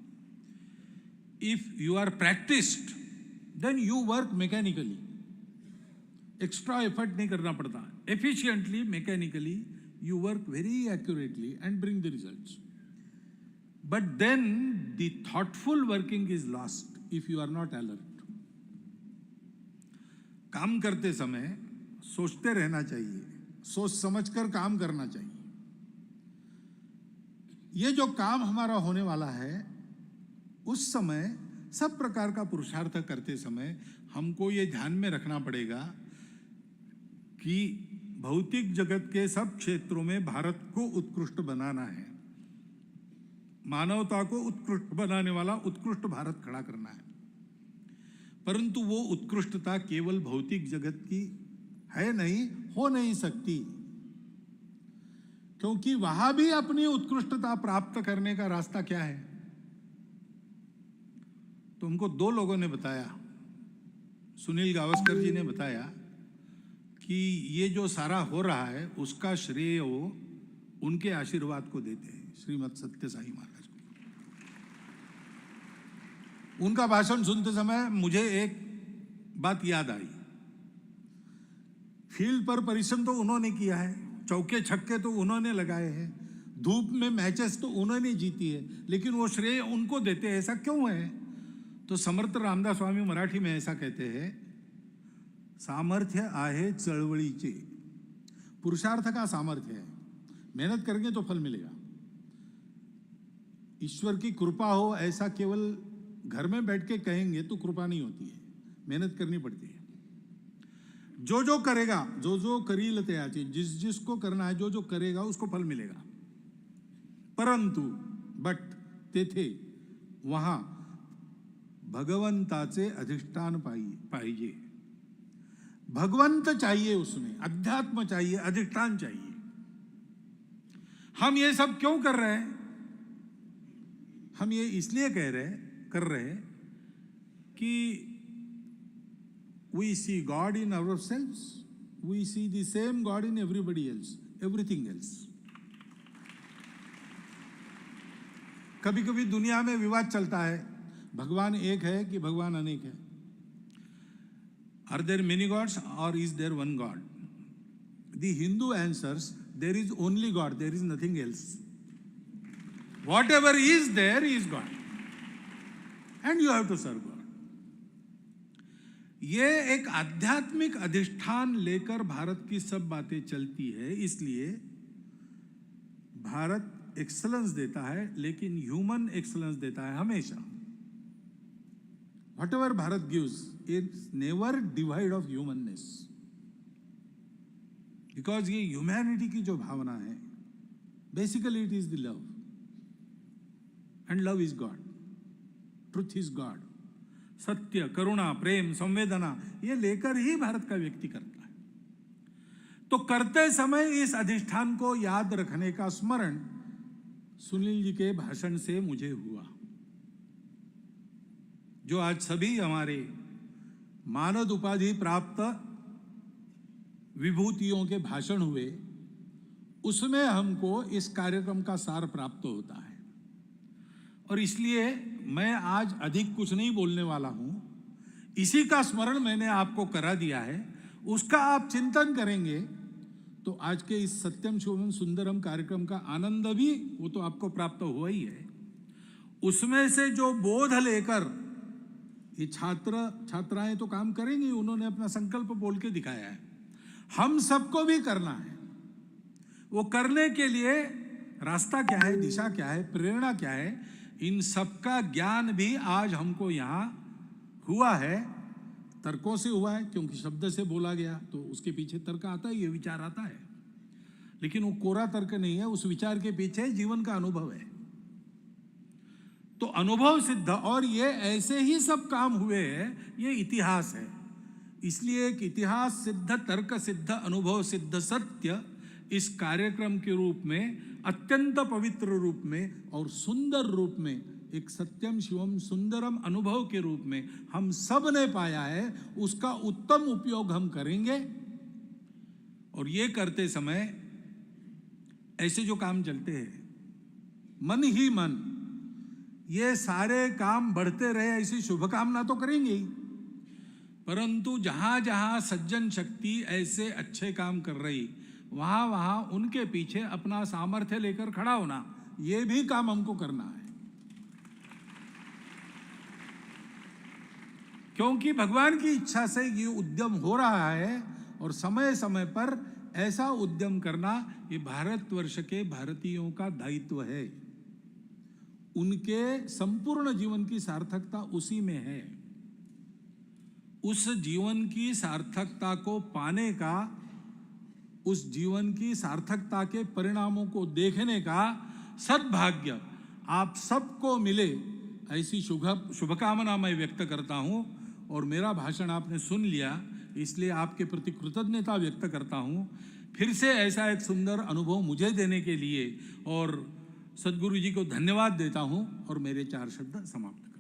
If you are practised then you work mechanically, extra effort नहीं करना पड़ता। Efficiently, mechanically you work very accurately and bring the results. But then the thoughtful working is lost if you are not alert. काम करते समय सोचते रहना चाहिए, सोच समझकर काम करना चाहिए। ये जो काम हमारा होने वाला है, उस समय सब प्रकार का पुरुषार्थ करते समय हमको ये ध्यान में रखना पड़ेगा कि भौतिक जगत के सब क्षेत्रों में भारत को उत्कृष्ट बनाना है। मानवता को उत्कृष्ट बनाने वाला उत्कृष्ट भारत खड़ा करना है। परंतु वो उत्कृष्टता केवल भौतिक जगत की है नहीं, हो नहीं सकती। क्योंकि वहां भी अपनी उत्कृष्टता प्राप्त करने का रास्ता क्या है? तो हमको दो लोगों ने बताया, सुनील गावस्कर जी ने बताया कि ये जो सारा हो रहा है उसका श्रेय वो उनके आशीर्वाद को देते हैं, श्रीमद सत्य साई महाराज को। उनका भाषण सुनते समय मुझे एक बात याद आई। फील्ड पर परिश्रम तो उन्होंने किया है, चौके छक्के तो उन्होंने लगाए हैं, धूप में मैचेस तो उन्होंने जीती है, लेकिन वो श्रेय उनको देते हैं। ऐसा क्यों है? तो समर्थ रामदास स्वामी मराठी में ऐसा कहते हैं, सामर्थ्य आहे चळवळीचे। पुरुषार्थ का सामर्थ्य है, मेहनत करेंगे तो फल मिलेगा। ईश्वर की कृपा हो ऐसा केवल घर में बैठ के कहेंगे तो कृपा नहीं होती है, मेहनत करनी पड़ती है। जो जो करेगा, जो जो करील त्याचे, जिस जिसको करना है, जो जो करेगा उसको फल मिलेगा। परंतु बट तेथे वहां भगवंताचे अधिष्ठान पाहिजे। भगवंत चाहिए, उसमें अध्यात्म चाहिए, अधिष्ठान चाहिए। हम ये सब क्यों कर रहे हैं? हम ये इसलिए कर रहे हैं कि we see God in ourselves, we see the same God in everybody else, everything else. कभी कभी दुनिया में विवाद चलता है, भगवान एक है कि भगवान अनेक है? Are there many gods or is there one God? The Hindu answers, there is only God, there is nothing else. Whatever is there is God. And you have to serve God. ये एक आध्यात्मिक अधिष्ठान लेकर भारत की सब बातें चलती है, इसलिए भारत एक्सलेंस देता है, लेकिन ह्यूमन एक्सलेंस देता है हमेशा। Whatever Bharat gives, it's never divide of humanness. Because ये ह्यूमैनिटी की जो भावना है, basically it is the love. And love is God. Truth is God. सत्य, करुणा, प्रेम, संवेदना, ये लेकर ही भारत का व्यक्ति करता है। तो करते समय इस अधिष्ठान को याद रखने का स्मरण सुनील जी के भाषण से मुझे हुआ। जो आज सभी हमारे मानद उपाधि प्राप्त विभूतियों के भाषण हुए, उसमें हमको इस कार्यक्रम का सार प्राप्त होता है। और इसलिए मैं आज अधिक कुछ नहीं बोलने वाला हूं, इसी का स्मरण मैंने आपको करा दिया है। उसका आप चिंतन करेंगे तो आज के इस सत्यम शिवम सुंदरम कार्यक्रम का आनंद भी वो तो आपको प्राप्त हुआ ही है। उसमें से जो बोध लेकर ये छात्राएं तो काम करेंगी, उन्होंने अपना संकल्प बोल के दिखाया है, हम सबको भी करना है। वो करने के लिए रास्ता क्या है, दिशा क्या है, प्रेरणा क्या है, इन सबका ज्ञान भी आज हमको यहाँ हुआ है। तर्कों से हुआ है, क्योंकि शब्द से बोला गया तो उसके पीछे तर्क आता है, ये विचार आता है, लेकिन वो कोरा तर्क नहीं है, उस विचार के पीछे जीवन का अनुभव है। तो अनुभव सिद्ध, और ये ऐसे ही सब काम हुए हैं, ये इतिहास है। इसलिए एक इतिहास सिद्ध, तर्क सिद्ध, अनुभव सिद्ध सत्य इस कार्यक्रम के रूप में, अत्यंत पवित्र रूप में और सुंदर रूप में, एक सत्यम शिवम सुंदरम अनुभव के रूप में हम सब ने पाया है। उसका उत्तम उपयोग हम करेंगे। और ये करते समय ऐसे जो काम चलते हैं, मन ही मन ये सारे काम बढ़ते रहे, ऐसी शुभकामना तो करेंगे ही, परंतु जहां जहां सज्जन शक्ति ऐसे अच्छे काम कर रही, वहां वहां उनके पीछे अपना सामर्थ्य लेकर खड़ा होना, ये भी काम हमको करना है। क्योंकि भगवान की इच्छा से ये उद्यम हो रहा है, और समय समय पर ऐसा उद्यम करना ये भारतवर्ष के भारतीयों का दायित्व है। उनके संपूर्ण जीवन की सार्थकता उसी में है। उस जीवन की सार्थकता को पाने का, उस जीवन की सार्थकता के परिणामों को देखने का सद्भाग्य आप सबको मिले, ऐसी शुभकामना मैं व्यक्त करता हूं। और मेरा भाषण आपने सुन लिया, इसलिए आपके प्रति कृतज्ञता व्यक्त करता हूँ। फिर से ऐसा एक सुंदर अनुभव मुझे देने के लिए और सद्गुरु जी को धन्यवाद देता हूँ और मेरे 4 शब्द समाप्त करता हूँ।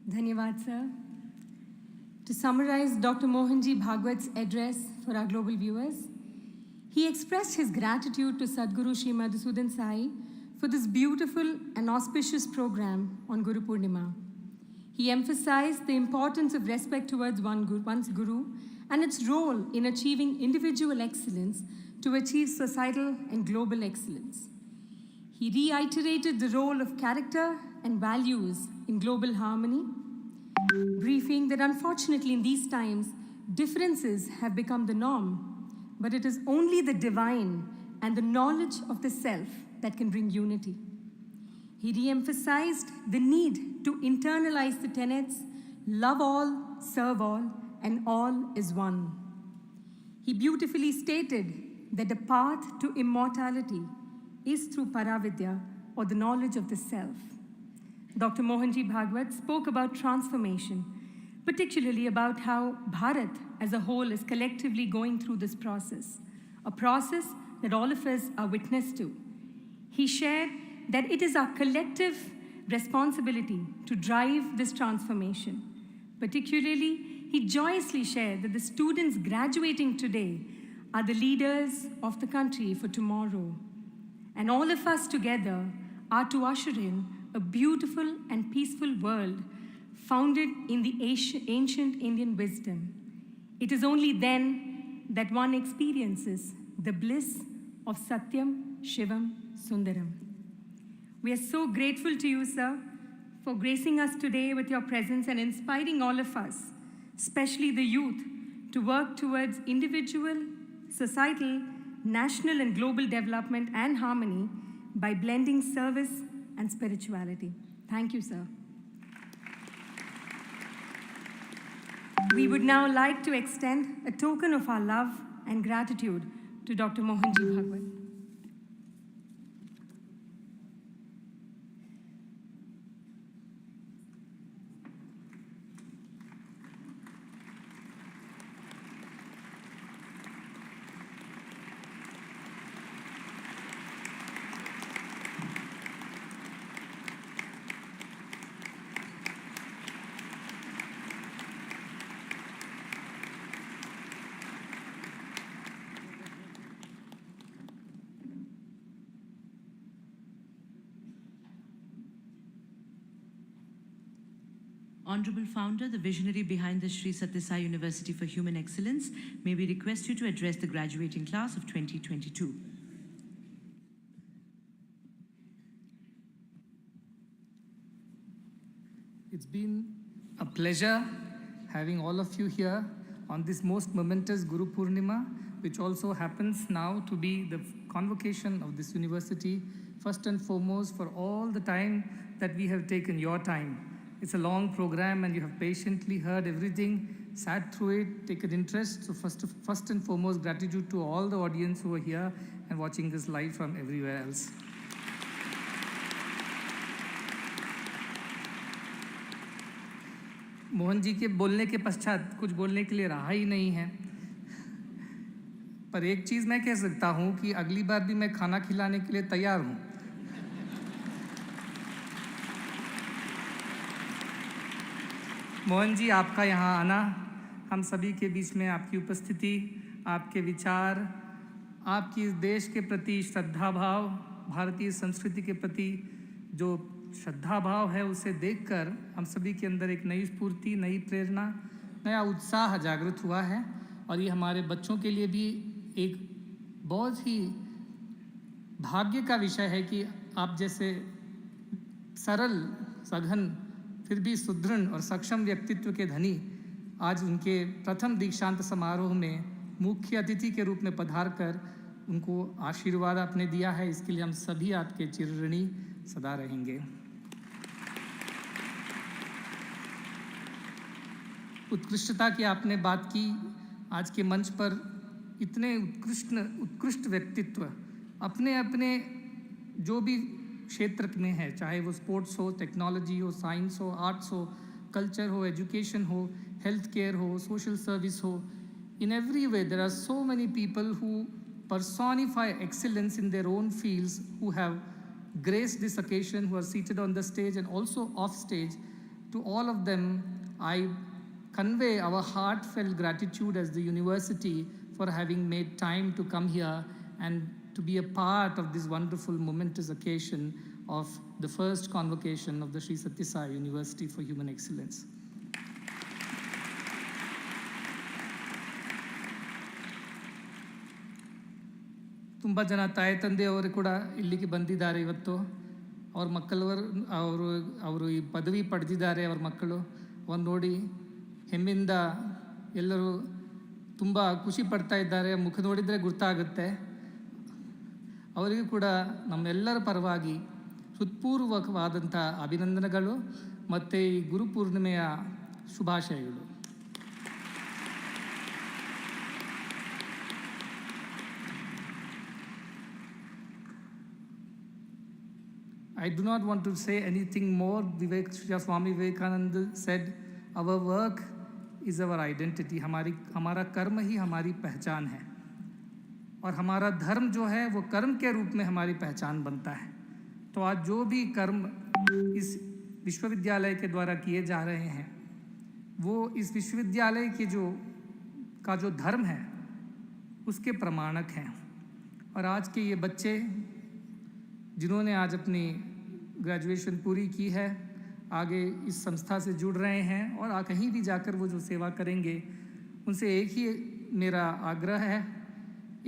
Dhanyavad, sir. To summarize Dr. Mohanji Bhagwat's address for our global viewers, he expressed his gratitude to Sadhguru Sri Madhusudan Sai for this beautiful and auspicious program on Guru Purnima. He emphasized the importance of respect towards one's Guru and its role in achieving individual excellence to achieve societal and global excellence. He reiterated the role of character and values in global harmony, briefing that unfortunately in these times, differences have become the norm, but it is only the divine and the knowledge of the self that can bring unity. He re-emphasized the need to internalize the tenets, love all, serve all, and all is one. He beautifully stated that the path to immortality is through Paravidya, or the knowledge of the self. Dr. Mohanji Bhagwat spoke about transformation, particularly about how Bharat as a whole is collectively going through this process, a process that all of us are witness to. He shared that it is our collective responsibility to drive this transformation. Particularly, he joyously shared that the students graduating today are the leaders of the country for tomorrow. And all of us together are to usher in a beautiful and peaceful world founded in the ancient Indian wisdom. It is only then that one experiences the bliss of Satyam, Shivam, Sundaram. We are so grateful to you, sir, for gracing us today with your presence and inspiring all of us, especially the youth, to work towards individual, societal, national and global development and harmony by blending service and spirituality. Thank you, sir. We would now like to extend a token of our love and gratitude to Dr. Mohanji Bhagwat. Honorable Founder, the visionary behind the Sri Sathya Sai University for Human Excellence, may we request you to address the graduating class of 2022. It's been a pleasure having all of you here on this most momentous Guru Purnima, which also happens now to be the convocation of this university, first and foremost for all the time that we have taken your time. It's a long program and you have patiently heard everything, sat through it, taken interest. So first and foremost, gratitude to all the audience who are here and watching this live from everywhere else. Mohan ji के बोलने के पश्चात कुछ बोलने के लिए रहा ही नहीं है, पर एक चीज़ मैं कह सकता हूँ कि अगली बार भी मैं खाना खिलाने के लिए तैयार हूँ। मोहन जी, आपका यहाँ आना, हम सभी के बीच में आपकी उपस्थिति, आपके विचार, आपकी इस देश के प्रति श्रद्धा भाव, भारतीय संस्कृति के प्रति जो श्रद्धा भाव है, उसे देखकर हम सभी के अंदर एक नई स्फूर्ति, नई प्रेरणा, नया उत्साह जागृत हुआ है। और ये हमारे बच्चों के लिए भी एक बहुत ही भाग्य का विषय है कि आप जैसे सरल, सघन, फिर भी सुदृढ़ और सक्षम व्यक्तित्व के धनी आज उनके प्रथम दीक्षांत समारोह में मुख्य अतिथि के रूप में पधार कर उनको आशीर्वाद आपने दिया है। इसके लिए हम सभी आपके चिरऋणी सदा रहेंगे। उत्कृष्टता की आपने बात की। आज के मंच पर इतने उत्कृष्ट व्यक्तित्व अपने अपने जो भी क्षेत्र में है, चाहे वो स्पोर्ट्स हो, टेक्नोलॉजी हो, साइंस हो, आर्ट्स हो, कल्चर हो, एजुकेशन हो, हेल्थ केयर हो, सोशल सर्विस हो, in every way there are so many people who personify excellence in their own fields, who have graced this occasion, who are seated on the stage and also off stage. To all of them, I convey our heartfelt gratitude as the university for having made time to come here and to be a part of this wonderful momentous occasion of the first convocation of the Sri Sathya Sai University for Human Excellence. ತುಂಬ ಜನ ತಾಯಿ ತಂದೆಯವರು ಕೂಡ ಇಲ್ಲಿಗೆ ಬಂದಿದ್ದಾರೆ ಇವತ್ತು. ಅವ್ರ ಅವರು ಈ ಪದವಿ ಪಡೆದಿದ್ದಾರೆ. ಅವ್ರ ಮಕ್ಕಳು ಅವ್ರು ನೋಡಿ ಹೆಮ್ಮಿಂದ ಎಲ್ಲರೂ ತುಂಬ ಖುಷಿ ಪಡ್ತಾ ಇದ್ದಾರೆ. ಮುಖ ನೋಡಿದರೆ ಗೊತ್ತಾಗುತ್ತೆ. ಅವರಿಗೂ ಕೂಡ ನಮ್ಮೆಲ್ಲರ ಪರವಾಗಿ ಹೃತ್ಪೂರ್ವಕವಾದಂಥ ಅಭಿನಂದನೆಗಳು ಮತ್ತು ಈ ಗುರುಪೂರ್ಣಿಮೆಯ ಶುಭಾಶಯಗಳು. I do not want to say anything more. Swami Vivekananda said, our work is our identity. हमारा कर्म ही हमारी पहचान है और हमारा धर्म जो है वो कर्म के रूप में हमारी पहचान बनता है. तो आज जो भी कर्म इस विश्वविद्यालय के द्वारा किए जा रहे हैं वो इस विश्वविद्यालय के जो धर्म है उसके प्रमाणक हैं. और आज के ये बच्चे जिन्होंने आज अपनी ग्रेजुएशन पूरी की है, आगे इस संस्था से जुड़ रहे हैं और कहीं भी जाकर वो जो सेवा करेंगे, उनसे एक ही मेरा आग्रह है,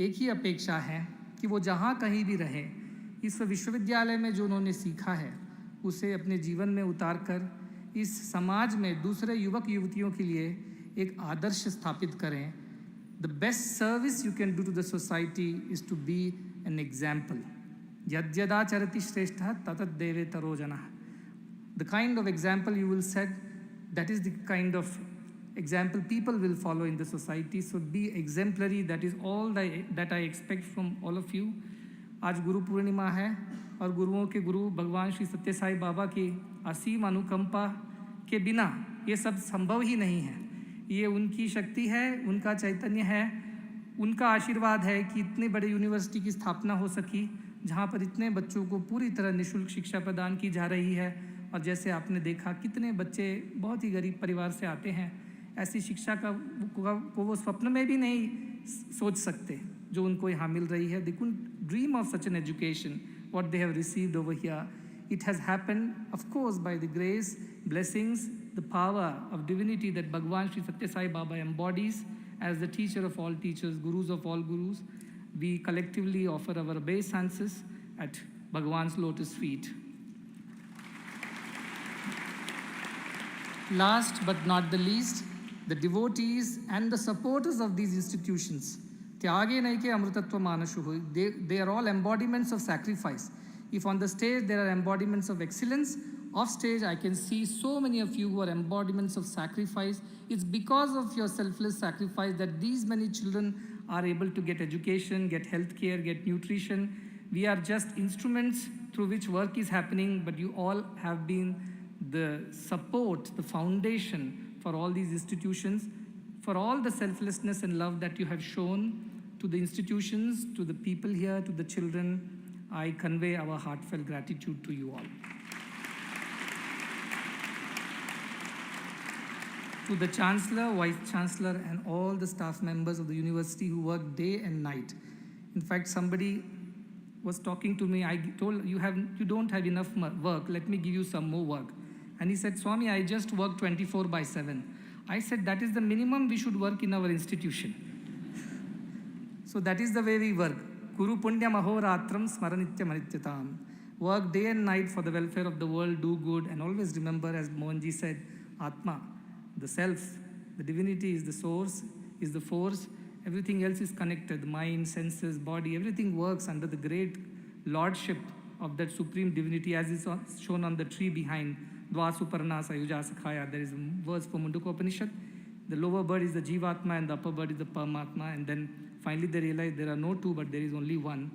एक ही अपेक्षा है कि वो जहाँ कहीं भी रहें, इस विश्वविद्यालय में जो उन्होंने सीखा है उसे अपने जीवन में उतार कर इस समाज में दूसरे युवक युवतियों के लिए एक आदर्श स्थापित करें. The best service you can do to the society is to be an example. यद्यदाचरति श्रेष्ठः ततद्देवेतरो जनः. The kind of example you will set, that is the kind of example people will follow in the society. So be exemplary. That is all that I expect from all of you. आज गुरु पूर्णिमा है और गुरुओं के गुरु भगवान श्री सत्य साई बाबा की असीम अनुकंपा के बिना ये सब संभव ही नहीं है. ये उनकी शक्ति है, उनका चैतन्य है, उनका आशीर्वाद है कि इतनी बड़ी यूनिवर्सिटी की स्थापना हो सकी जहाँ पर इतने बच्चों को पूरी तरह निःशुल्क शिक्षा प्रदान की जा रही है. और जैसे आपने देखा कितने बच्चे बहुत ही गरीब परिवार से आते हैं, ऐसी शिक्षा को वो स्वप्न में भी नहीं सोच सकते जो उनको यहाँ मिल रही है. They couldn't dream of such an education what they have received over here. It has happened, of course, by the grace, blessings, the power of divinity that Bhagwan Sri Sathya Sai Baba embodies as the teacher of all teachers, gurus of all gurus. We collectively offer our obeisances at Bhagwan's lotus feet. Last but not the least, the devotees and the supporters of these institutions. Tyage naike amrutatva manashu. They are all embodiments of sacrifice. If on the stage there are embodiments of excellence, off stage I can see so many of you who are embodiments of sacrifice. It's because of your selfless sacrifice that these many children are able to get education, get health care, get nutrition. We are just instruments through which work is happening, but you all have been the support, the foundation for all these institutions, for all the selflessness and love that you have shown to the institutions, to the people here, to the children. I convey our heartfelt gratitude to you all. To the Chancellor, Vice Chancellor and all the staff members of the university who work day and night. In fact, somebody was talking to me. I told you don't have enough work. Let me give you some more work. And he said, Swami, I just work 24/7. I said, that is the minimum we should work in our institution. So that is the way we work. Kuru punya mahoratram smaranitya manityatam. Work day and night for the welfare of the world, do good, and always remember, as Mohanji said, Atma, the self, the divinity is the source, is the force. Everything else is connected. The mind, senses, body, everything works under the great lordship of that supreme divinity, as is shown on the tree behind. Dvasuparna Sayuja Sakhaya. There is a verse from Mundaka Upanishad. The lower bird is the Jivatma and the upper bird is the Paramatma. And then finally they realize there are no two, but there is only one.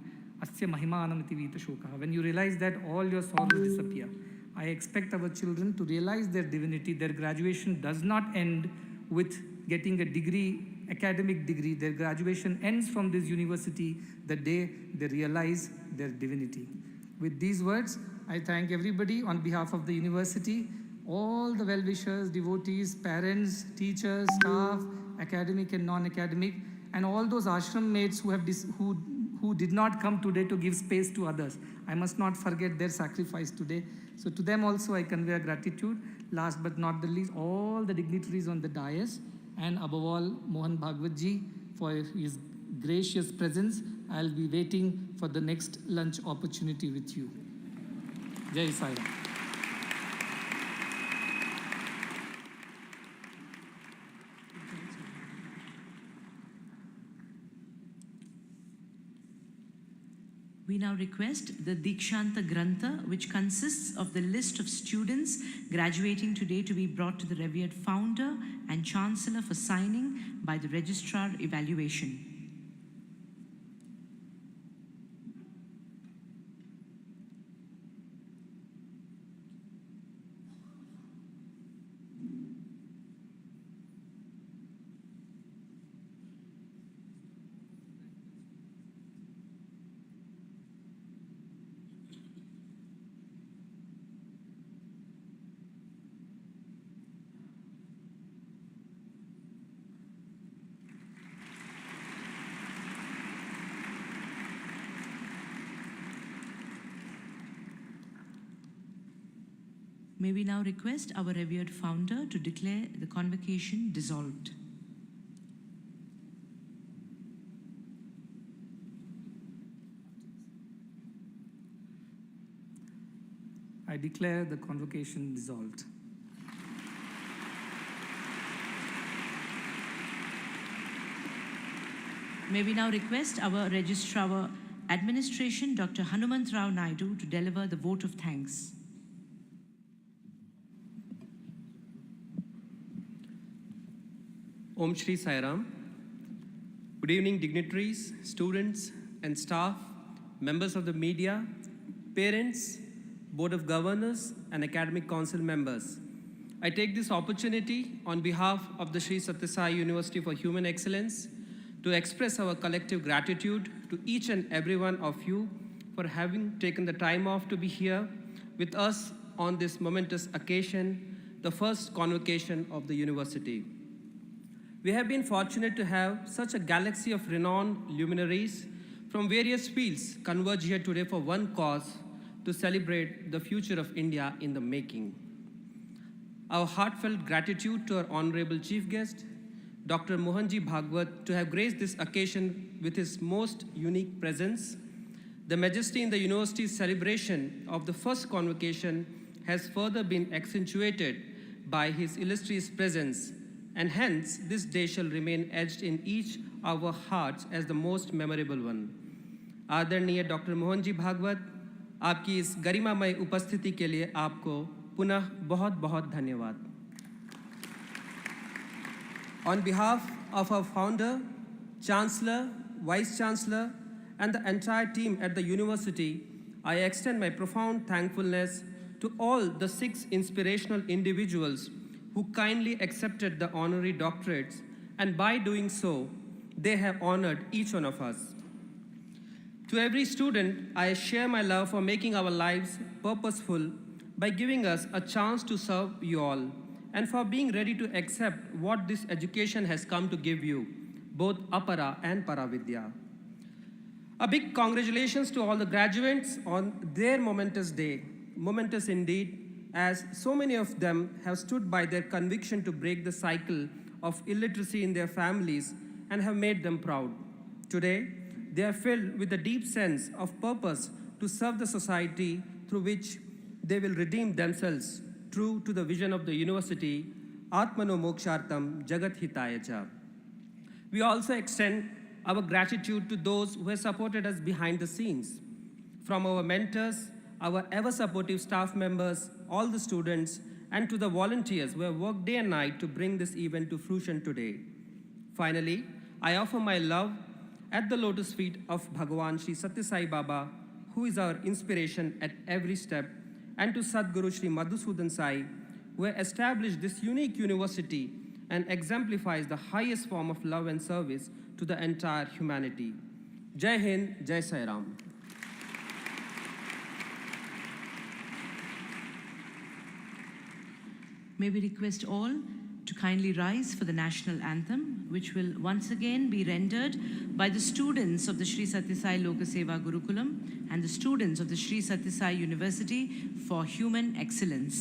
Asya mahimanamati vita shoka. When you realize that, all your sorrows disappear. I expect our children to realize their divinity. Their graduation does not end with getting a degree, academic degree. Their graduation ends from this university the day they realize their divinity. With these words, I thank everybody on behalf of the university, all the well-wishers, devotees, parents, teachers, staff, academic and non-academic, and all those ashram mates who did not come today to give space to others. I must not forget their sacrifice today. So to them also I convey gratitude. Last but not the least, all the dignitaries on the dais, and above all, Mohan Bhagwat ji for his gracious presence. I'll be waiting for the next lunch opportunity with you. Jai Sai Ram. We now request the Dikshanta Grantha, which consists of the list of students graduating today, to be brought to the revered founder and chancellor for signing by the registrar evaluation. May we now request our revered founder to declare the convocation dissolved. I declare the convocation dissolved. May we now request our Registrar Administration, Dr. Hanumant Rao Naidu, to deliver the vote of thanks. Om Shri Sai Ram. Good evening, dignitaries, students and staff, members of the media, parents, Board of Governors and Academic Council members. I take this opportunity on behalf of the Sri Sathya Sai University for Human Excellence to express our collective gratitude to each and every one of you for having taken the time off to be here with us on this momentous occasion, the first convocation of the university. We have been fortunate to have such a galaxy of renowned luminaries from various fields converge here today for one cause, to celebrate the future of India in the making. Our heartfelt gratitude to our honorable chief guest, Dr. Mohanji Bhagwat, to have graced this occasion with his most unique presence. The majesty in the university's celebration of the first convocation has further been accentuated by his illustrious presence, and hence this day shall remain etched in each of our hearts as the most memorable one. आदरणीय doctor Mohan ji Bhagavat, आपकी इस गरिमामय उपस्थिति के लिए आपको पुनः बहुत बहुत धन्यवाद. On behalf of our founder, chancellor, vice chancellor, and the entire team at the university, I extend my profound thankfulness to all the 6 inspirational individuals who kindly accepted the honorary doctorates, and by doing so, they have honored each one of us. To every student, I share my love for making our lives purposeful by giving us a chance to serve you all, and for being ready to accept what this education has come to give you, both Apara and Paravidya. A big congratulations to all the graduates on their momentous day, momentous indeed, as so many of them have stood by their conviction to break the cycle of illiteracy in their families and have made them proud. Today, they are filled with a deep sense of purpose to serve the society through which they will redeem themselves, true to the vision of the university, Atmano Mokshartam Jagat Hitaya Cha. We also extend our gratitude to those who have supported us behind the scenes, from our mentors, our ever-supportive staff members, all the students, and to the volunteers who have worked day and night to bring this event to fruition today. Finally, I offer my love at the lotus feet of Bhagavan Sri Sathya Sai Baba, who is our inspiration at every step, and to Sadguru Sri Madhusudan Sai, who established this unique university and exemplifies the highest form of love and service to the entire humanity. Jai Hind, Jai Sai Ram. May we request all to kindly rise for the national anthem, which will once again be rendered by the students of the Sri Sathya Sai Lokaseva Gurukulam and the students of the Sri Sathya Sai University for Human Excellence.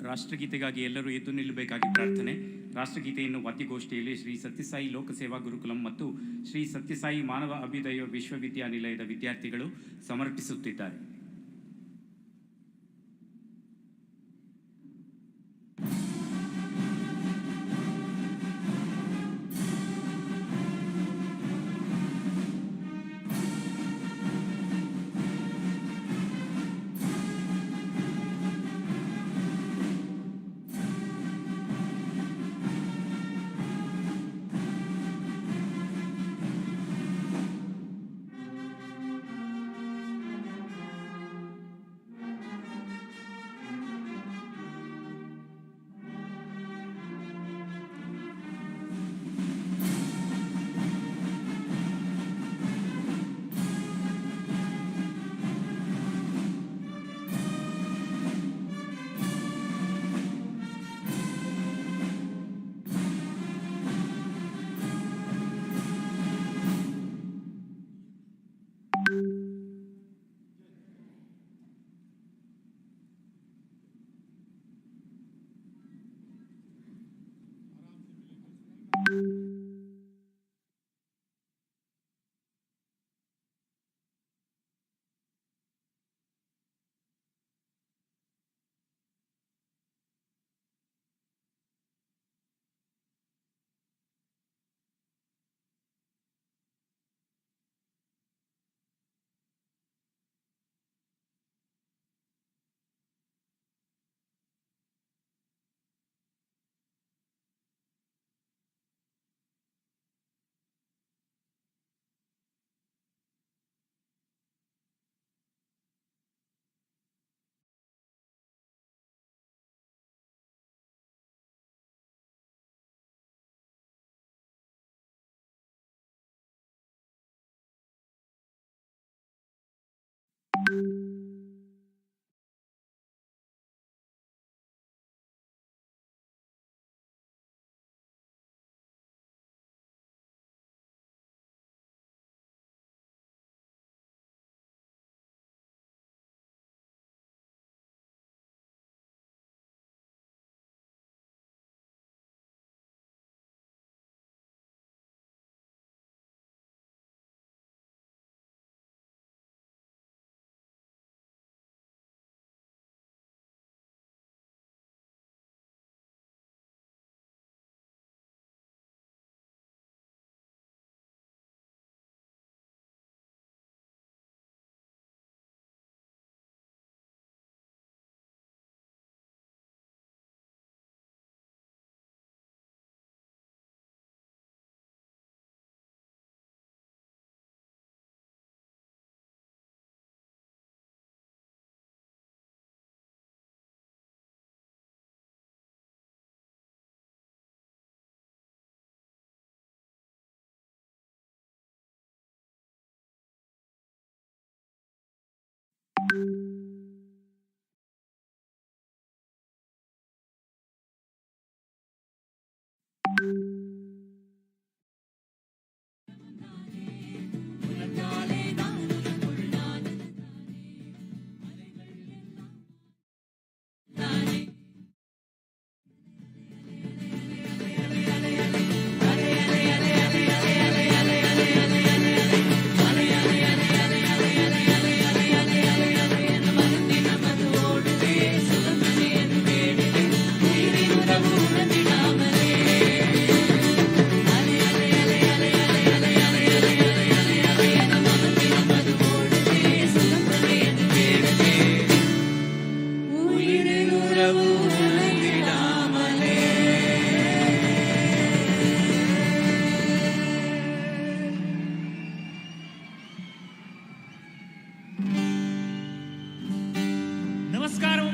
ರಾಷ್ಟ್ರಗೀತೆಗಾಗಿ ಎಲ್ಲರೂ ಎದ್ದು ನಿಲ್ಲಬೇಕಾಗಿ ಪ್ರಾರ್ಥನೆ. ರಾಷ್ಟ್ರಗೀತೆಯನ್ನು ವಾದ್ಯಗೋಷ್ಠಿಯಲ್ಲಿ ಶ್ರೀ ಸತ್ಯಸಾಯಿ ಲೋಕಸೇವಾ ಗುರುಕುಲಂ ಮತ್ತು ಶ್ರೀ ಸತ್ಯಸಾಯಿ ಮಾನವ ಅಭ್ಯುದಯ ವಿಶ್ವವಿದ್ಯಾನಿಲಯದ ವಿದ್ಯಾರ್ಥಿಗಳು ಸಮರ್ಪಿಸುತ್ತಿದ್ದಾರೆ.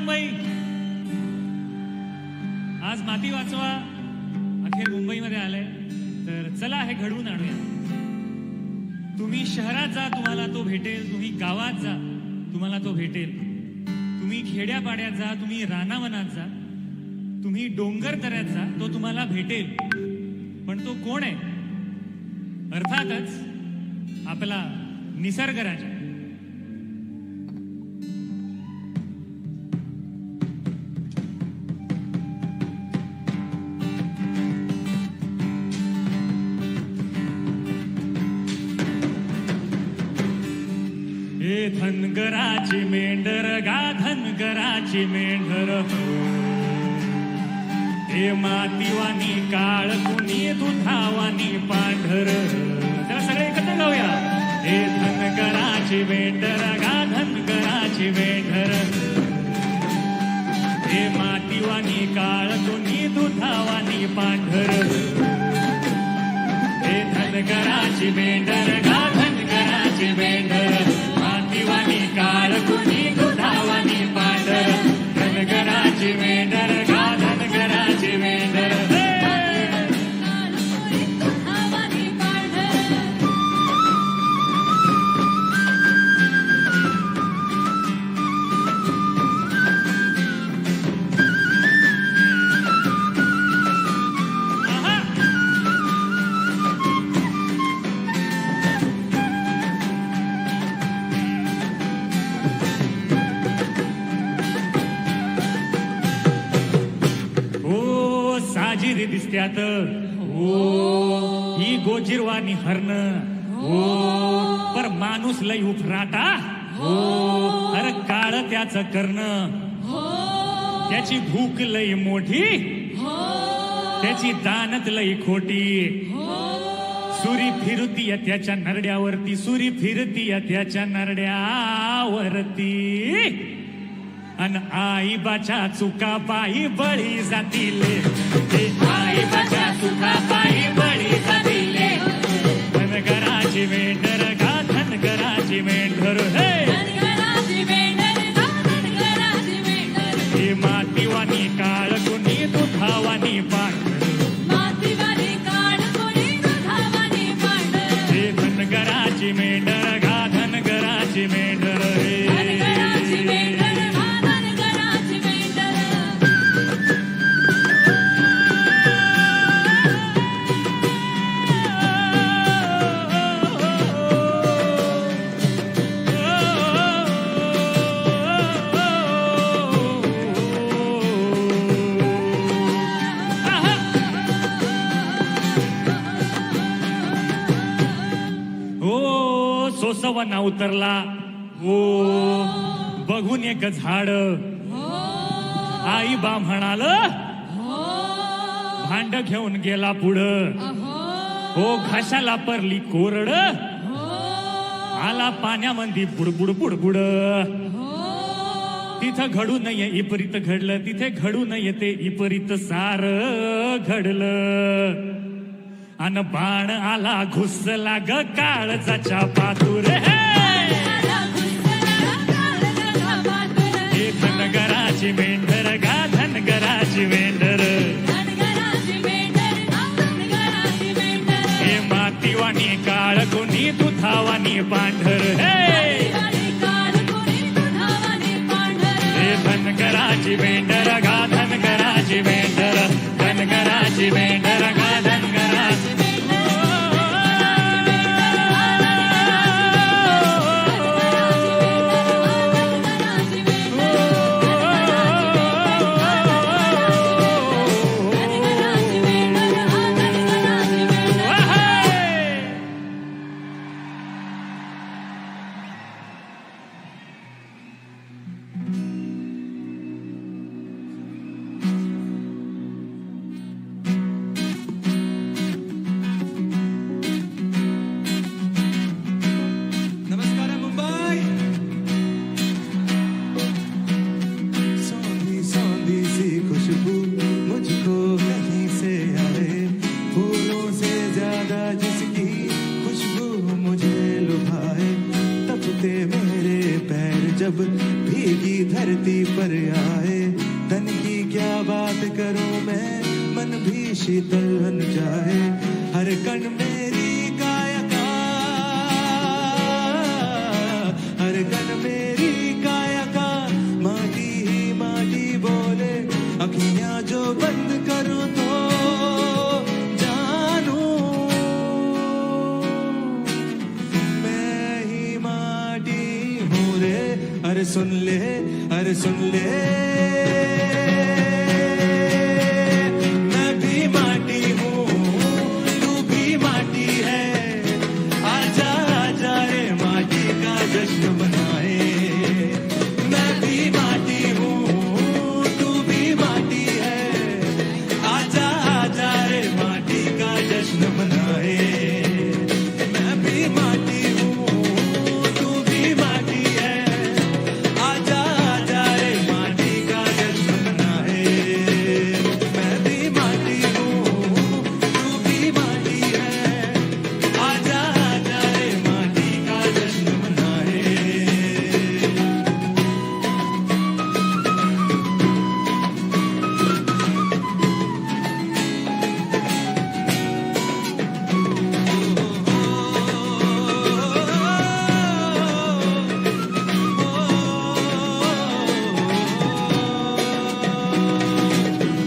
मुंबई, आज माती वाचवा अखेर मुंबईमध्ये आलंय, तर चला हे घडवून आणूया. तुम्ही शहरात जा, तुम्हाला तो भेटेल. तुम्ही गावात जा, तुम्हाला तो भेटेल. तुम्ही खेड्यापाड्यात जा, तुम्ही रानावनात जा, तुम्ही डोंगर दऱ्यात जा, तो तुम्हाला भेटेल. पण तो कोण आहे? अर्थातच आपला निसर्ग राजा. हे धनगराची मेंढर गा, धनगराची मेंढर, हे मातीवानी काळ कुणी दुधावानी पांढर. त्याला सगळे एकत्र गाऊया. हे धनगराची मेंढर गा, धनगराची मेंढर, हे मातीवानी काळ कुणी दुधावानी पांढर. हे धनगराची मेंढर गा, धनगराची मेंढर, मातीवानी काळ कुणी दुधावानी पांढर. धनगराची मेंढर गा, धनगराची मेंढर, दिसत्यात ही गोजिरवानी हरण. पर माणूस लय उफराटा. अरे काळ त्याच कर्ण. त्याची भूक लय मोठी, त्याची दानत लय खोटी. सुरी फिरतीय त्याच्या नरड्यावरती, सुरी फिरतीय त्याच्या नरड्यावरती. अन आई बाच्या चुका पायी बळी जातीले. आई बाच्या चुका पायी बळी जातीले. धनगराची मेंढर गा, धनगराची मेंढर, हे मातीवानी काळ कुणी दुधावानी पांढर. हे धनगराची मेंढर गा, धनगराची मेंढर, सोसवना उतरला. बघून एक झाड. आई बा म्हणाल, भांड घेऊन गेला पुढं. घशाला परली कोरड. आला पाण्यामध्ये बुडबुड बुडबुड. तिथं घडू नये इपरीत घडलं, तिथे घडू नये ते इपरीत सार घडलं. अन बाण आला घुसला ग काळजाच्या पातूर. हे धनगराची मेंढर गा, धनगराची मेंढर, हे मातीवानी काळ कोणी दुधावानी पांढर. हे धनगराची मेंढर गा, धनगराची मेंढर, धनगराची मेंढर गा, धनगराची. जब भीगी धरती पर आए, धन की क्या बात करूं मैं, मन भी शीतल बन जाए। हर कण मेरी काया का, हर कण मेरी काया का, माटी ही माटी बोले। अखियां जो बंद करूं तो जानू मैं ही माटी हूँ रे। अरे सुन ले, अरे सुन ले, मैं भी माटी हूँ, तू भी माटी है। आजा आजा रे माटी का जश्न मनाए। मैं भी माटी हूँ, तू भी माटी है। आजा आजा रे माटी का जश्न मनाए। मैं भी माटी हूँ, तू भी माटी है। आजा आजा रे माटी का जश्न मनाए। मैं भी माटी हूँ, तू भी माटी है। आजा आजा रे माटी का जश्न मनाए।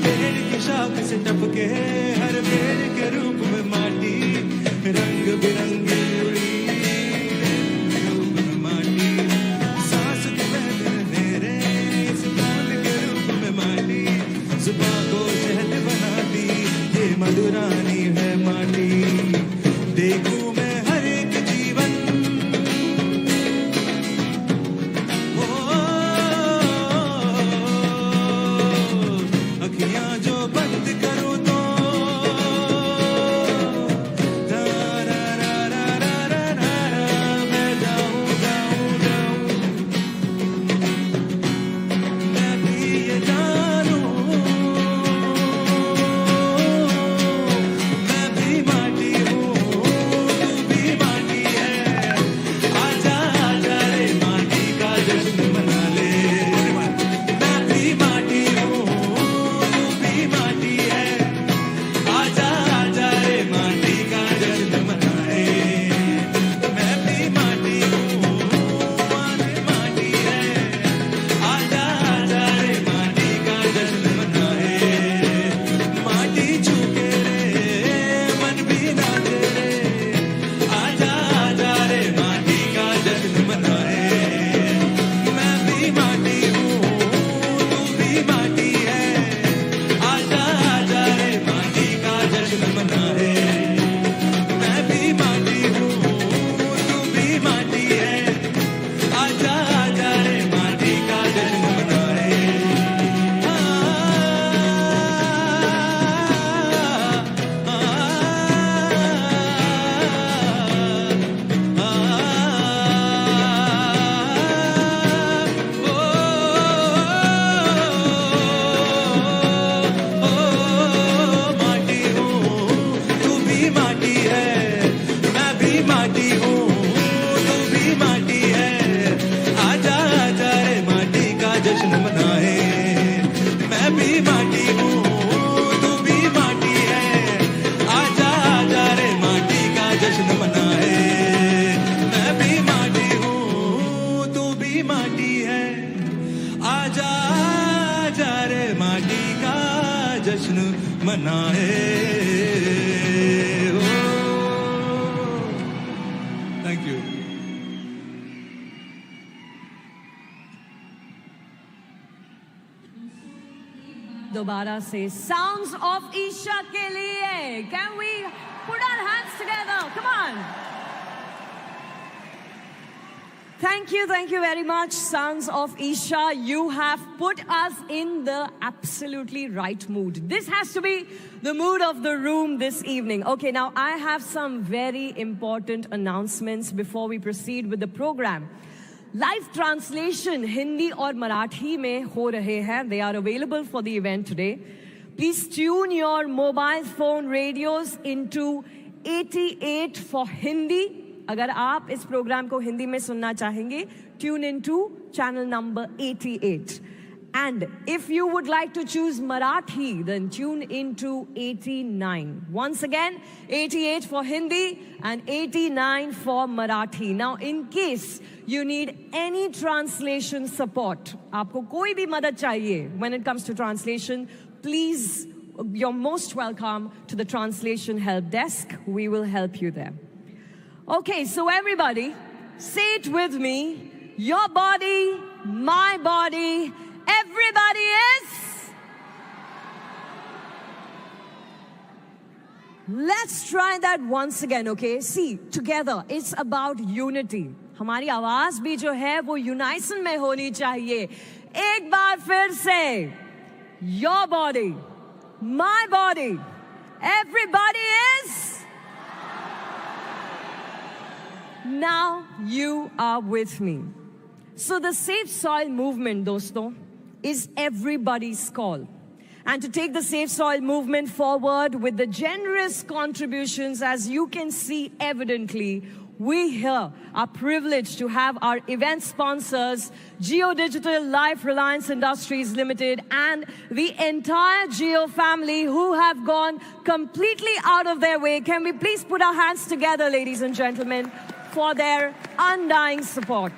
पेड़ की शाख से टपके हर पेड़ के रूप में माटी, रंग बिरंगी उड़ी रूप में माटी। सांस की महफिल मेरे इस फूल के रूप में माटी, सुबह को शहद बनाती ये मधुरानी है माटी। देखूं मैं हर एक जीवन, अखियां जो बंद करूं तो रा रा रा रा रा रा रा रा, मैं जाऊं जाऊं जाऊं। मैं भी ये जानूं, मैं भी माटी हूँ, तू भी माटी है। आजा आजा रे माटी का जश्न मना ले। मैं भी माटी हूँ, तू भी माटी है। आजा आजा रे माटी का जश्न मनाए। मैं भी माटी हूँ, माने माटी है। आजा आजा रे माटी का जश्न मनाए। माटी छूके रे मन भी नाचे रे। आजा आजा रे माटी का जश्न मनाए। मैं भी माटी हूँ, तू भी माटी है। आजा आजा रे माटी का जश्न मनाए। मैं भी माटी हूँ, तू भी माटी है। आजा आजा रे माटी का जश्न मनाए। माटी हूँ, तू भी माटी है। मैं भी माटी हूँ, तू भी माटी है। आजा आजा रे माटी का जश्न मनाए। मैं भी माटी हूँ, तू भी माटी है। आजा आजा रे माटी का जश्न मनाए। मैं भी माटी हूँ, तू भी माटी है। आजा आजा रे माटी का जश्न मनाए। Thank you. दोबारा से साउंड्स ऑफ ईशा के लिए can we put our hands together, come on. Thank you very much, Sons of Isha. You have put us in the absolutely right mood. This has to be the mood of the room this evening. Okay, now I have some very important announcements before we proceed with the program. Live translation Hindi और मराठी में हो रहे हैं. They are available for the event today. Please tune your mobile phone radios into 88 for Hindi. अगर आप इस programme को हिंदी में सुनना चाहेंगे tune into channel number 88. And if you would like to choose Marathi, then tune into 89. Once again, 88 for Hindi and 89 for Marathi. Now, in case you need any translation support, aapko koi bhi madad chahiye when it comes to translation, please, you're most welcome to the translation help desk. We will help you there. Okay, so everybody, say it with me. Your body, my body, everybody is. Let's try that once again, okay? See, together, it's about unity. हमारी आवाज भी जो है वो यूनाइसन में होनी चाहिए. एक बार फिर से. Your body, my body, everybody is. Now you are with me. So the Safe Soil movement, dosto, is everybody's call. And to take the Safe Soil movement forward with the generous contributions, as you can see evidently, we here are privileged to have our event sponsors, Geo Digital Life Reliance Industries Limited, and the entire Geo family who have gone completely out of their way. Can we please put our hands together, ladies and gentlemen, for their undying support.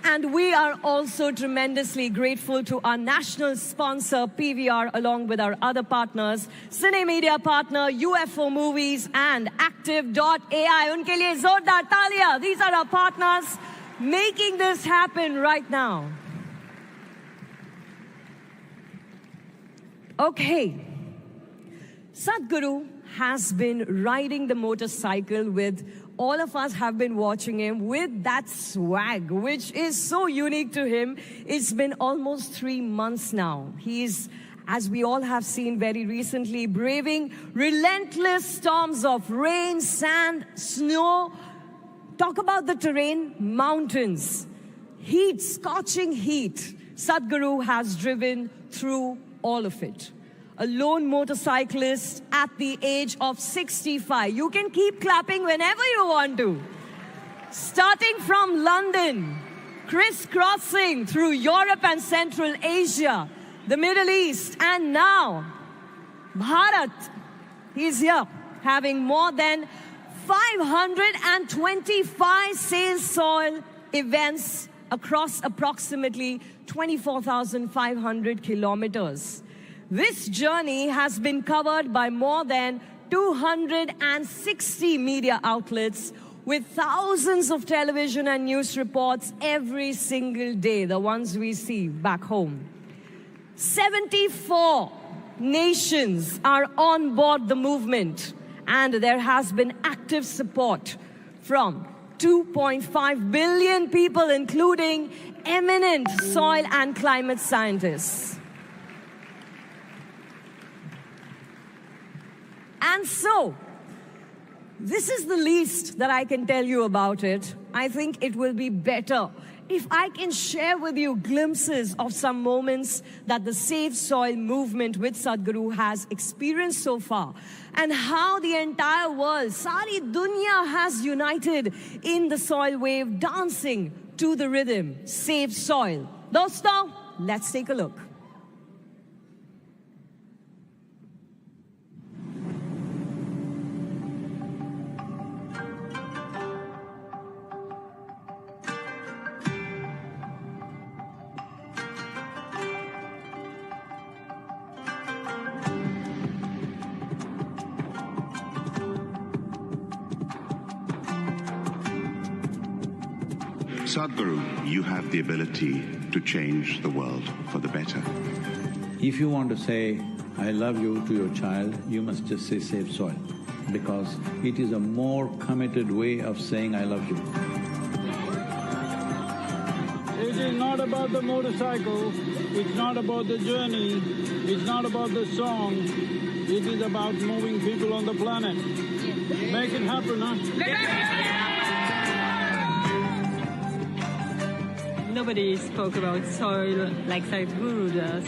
And we are also tremendously grateful to our national sponsor, PVR, along with our other partners, Zee Media Partner, UFO Movies, and Active.ai. Unke liye zordar taaliya. These are our partners making this happen right now. Okay. Sadhguru has been riding the motorcycle with all of us have been watching him with that swag, which is so unique to him. It's been almost 3 months now. He's, as we all have seen very recently, braving relentless storms of rain, sand, snow. Talk about the terrain, mountains, heat, scorching heat. Sadhguru has driven through all of it. A lone motorcyclist at the age of 65. You can keep clapping whenever you want to. Starting from London, crisscrossing through Europe and Central Asia, the Middle East, and now Bharat. He's here having more than 525 Safe Soil events across approximately 24,500 kilometers. This journey has been covered by more than 260 media outlets with thousands of television and news reports every single day, the ones we see back home. 74 nations are on board the movement, and there has been active support from 2.5 billion people, including eminent soil and climate scientists. And so, this is the least that I can tell you about it. I think it will be better if I can share with you glimpses of some moments that the Safe Soil movement with Sadhguru has experienced so far, and how the entire world, sari dunya, has united in the soil wave, dancing to the rhythm, Save Soil. Dosto, let's take a look. Sadhguru, you have the ability to change the world for the better. If you want to say, I love you to your child, you must just say Save Soil, because it is a more committed way of saying I love you. It is not about the motorcycle, it's not about the journey, it's not about the song, it is about moving people on the planet. Make it happen, huh? Nobody spoke about soil like Sadhguru does.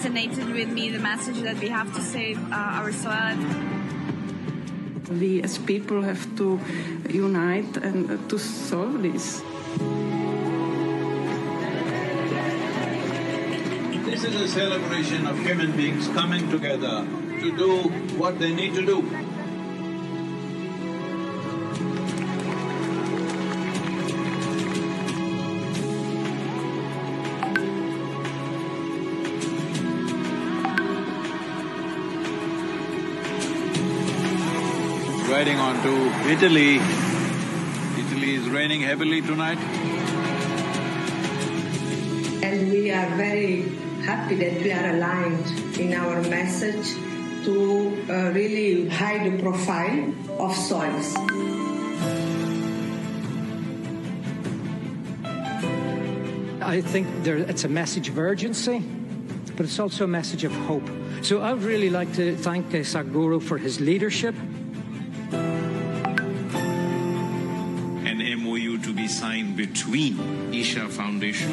resonated with me, the message that we have to save our soil. We as people have to unite and to solve this. This is a celebration of human beings coming together to do what they need to do. Riding on to Italy. Italy is raining heavily tonight. And we are very happy that we are aligned in our message to really hide the profile of soils. I think it's a message of urgency, but it's also a message of hope. So I would really like to thank Sadhguru for his leadership. An MOU to be signed between Isha Foundation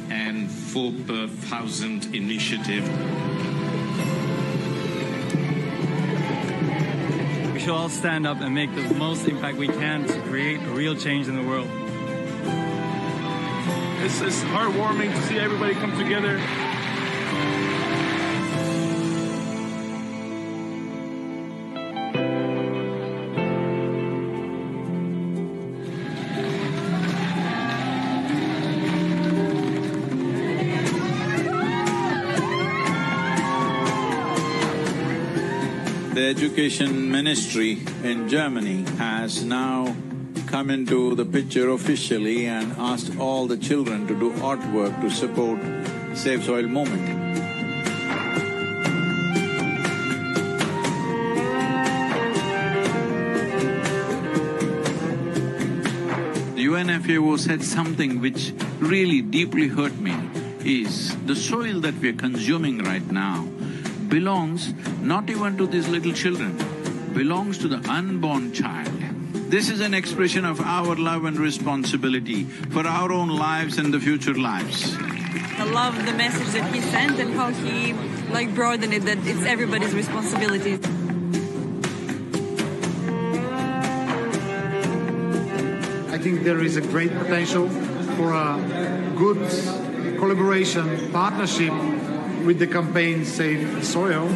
and 4,000 Initiative. We should all stand up and make the most impact we can to create a real change in the world. It's heartwarming to see everybody come together. The Education Ministry in Germany has now come into the picture officially and asked all the children to do artwork to support Save Soil movement. The UNFAO said something which really deeply hurt me, is the soil that we are consuming right now belongs not even to these little children, belongs to the unborn child. This is an expression of our love and responsibility for our own lives and the future lives. I love the message that he sent and how he broadened it, that it's everybody's responsibility. I think there is a great potential for a good collaboration, partnership with the campaign Save Soil.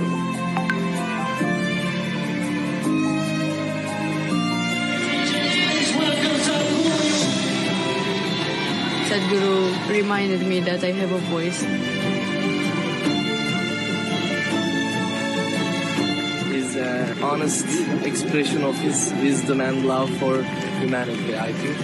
Sadhguru reminded me that I have a voice. Is an honest expression of his wisdom and love for humanity, I think.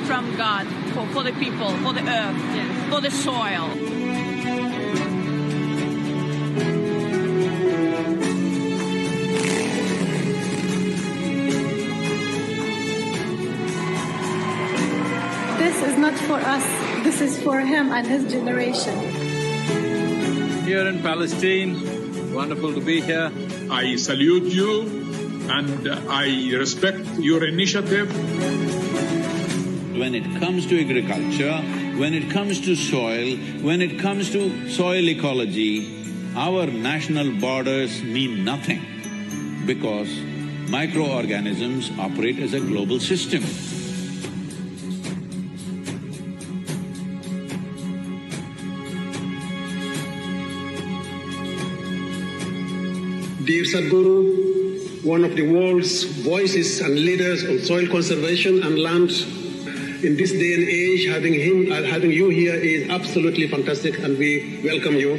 From God, for the people, for the earth, for the soil. This is not for us, this is for him and his generation. Here in Palestine, wonderful to be here. I salute you and I respect your initiative. When it comes to agriculture, when it comes to soil, when it comes to soil ecology, our national borders mean nothing because microorganisms operate as a global system. Dear Sadhguru, one of the world's voices and leaders on soil conservation and land, in this day and age, having you here is absolutely fantastic, and we welcome you.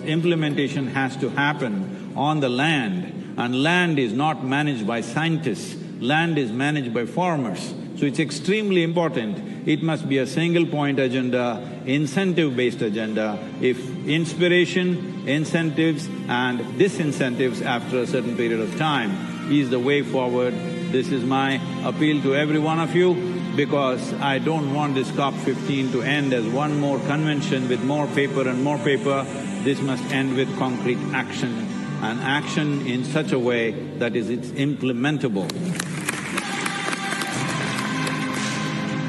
Implementation has to happen on the land, and land is not managed by scientists, land is managed by farmers. So it's extremely important. It must be a single-point agenda, incentive-based agenda. If inspiration, incentives and disincentives after a certain period of time is the way forward. This is my appeal to every one of you, because I don't want this COP15 to end as one more convention with more paper and more paper. This must end with concrete action, and action in such a way that it's implementable.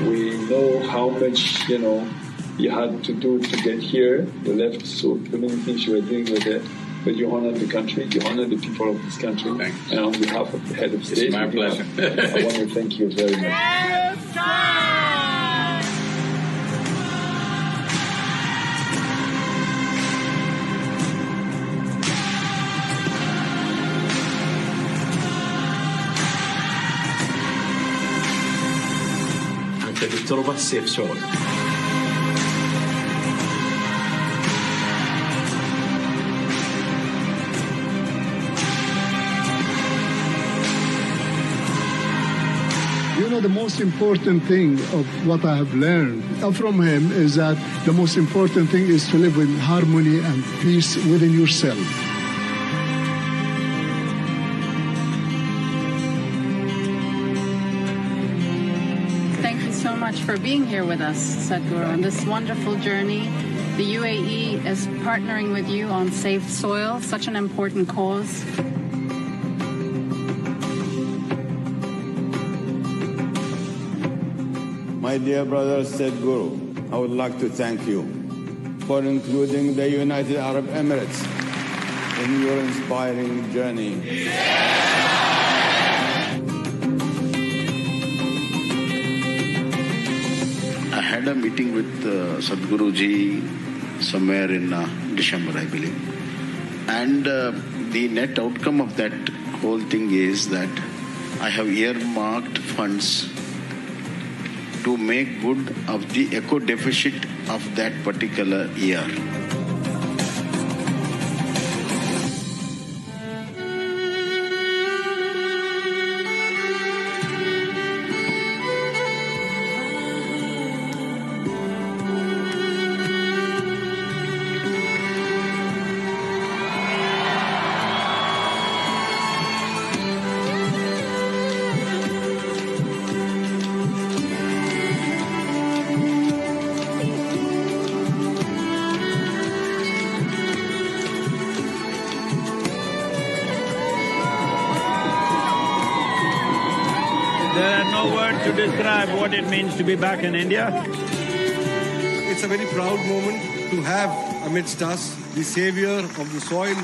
We know how much, you had to do to get here. You left so many things you were doing with it. But you honor the country, you honor the people of this country. Thanks. And on behalf of the head of state, it's my pleasure. I want to thank you very much. Anche di trova safe soul. The most important thing of what I have learned from him is that the most important thing is to live with harmony and peace within yourself. Thank you so much for being here with us, Sadhguru, on this wonderful journey. The UAE is partnering with you on Safe Soil, such an important cause. My dear brother Sadhguru, I would like to thank you for including the United Arab Emirates in your inspiring journey. I had a meeting with Sadhguru ji somewhere in December, I believe. And the net outcome of that whole thing is that I have earmarked funds to make good of the eco deficit of that particular year. To describe what it means to be back in India. It's a very proud moment to have amidst us the savior of the soil.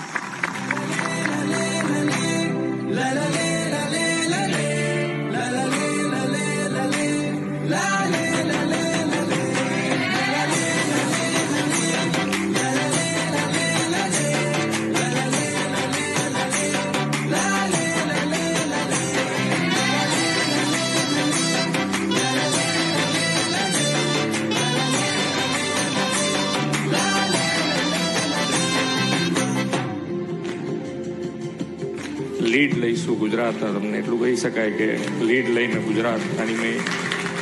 Lead લઈશું ગુજરાત તમને એટલું કહી શકાય કે lead લઈને ગુજરાત અને મેં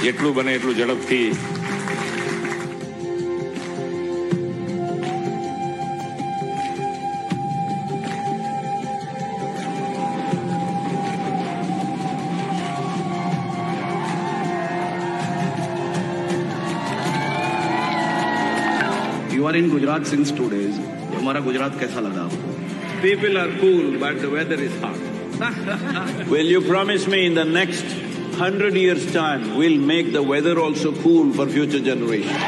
જેટલું બને એટલું ઝડપથી You are in Gujarat since 2 days. हमारा गुजरात कैसा लगा आपको? People are cool, but the weather is hot. Will you promise me in the next 100 years' time, we'll make the weather also cool for future generations?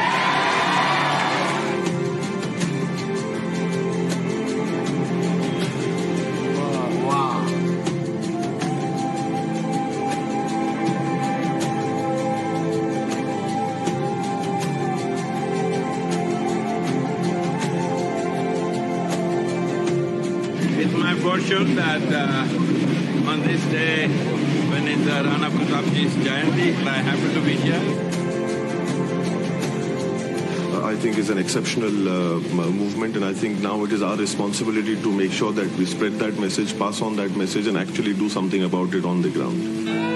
Fortune that on this day, when it's Rana Pratapji's Jayanti, I happen to be here. I think it's an exceptional movement, and I think now it is our responsibility to make sure that we spread that message, pass on that message, and actually do something about it on the ground.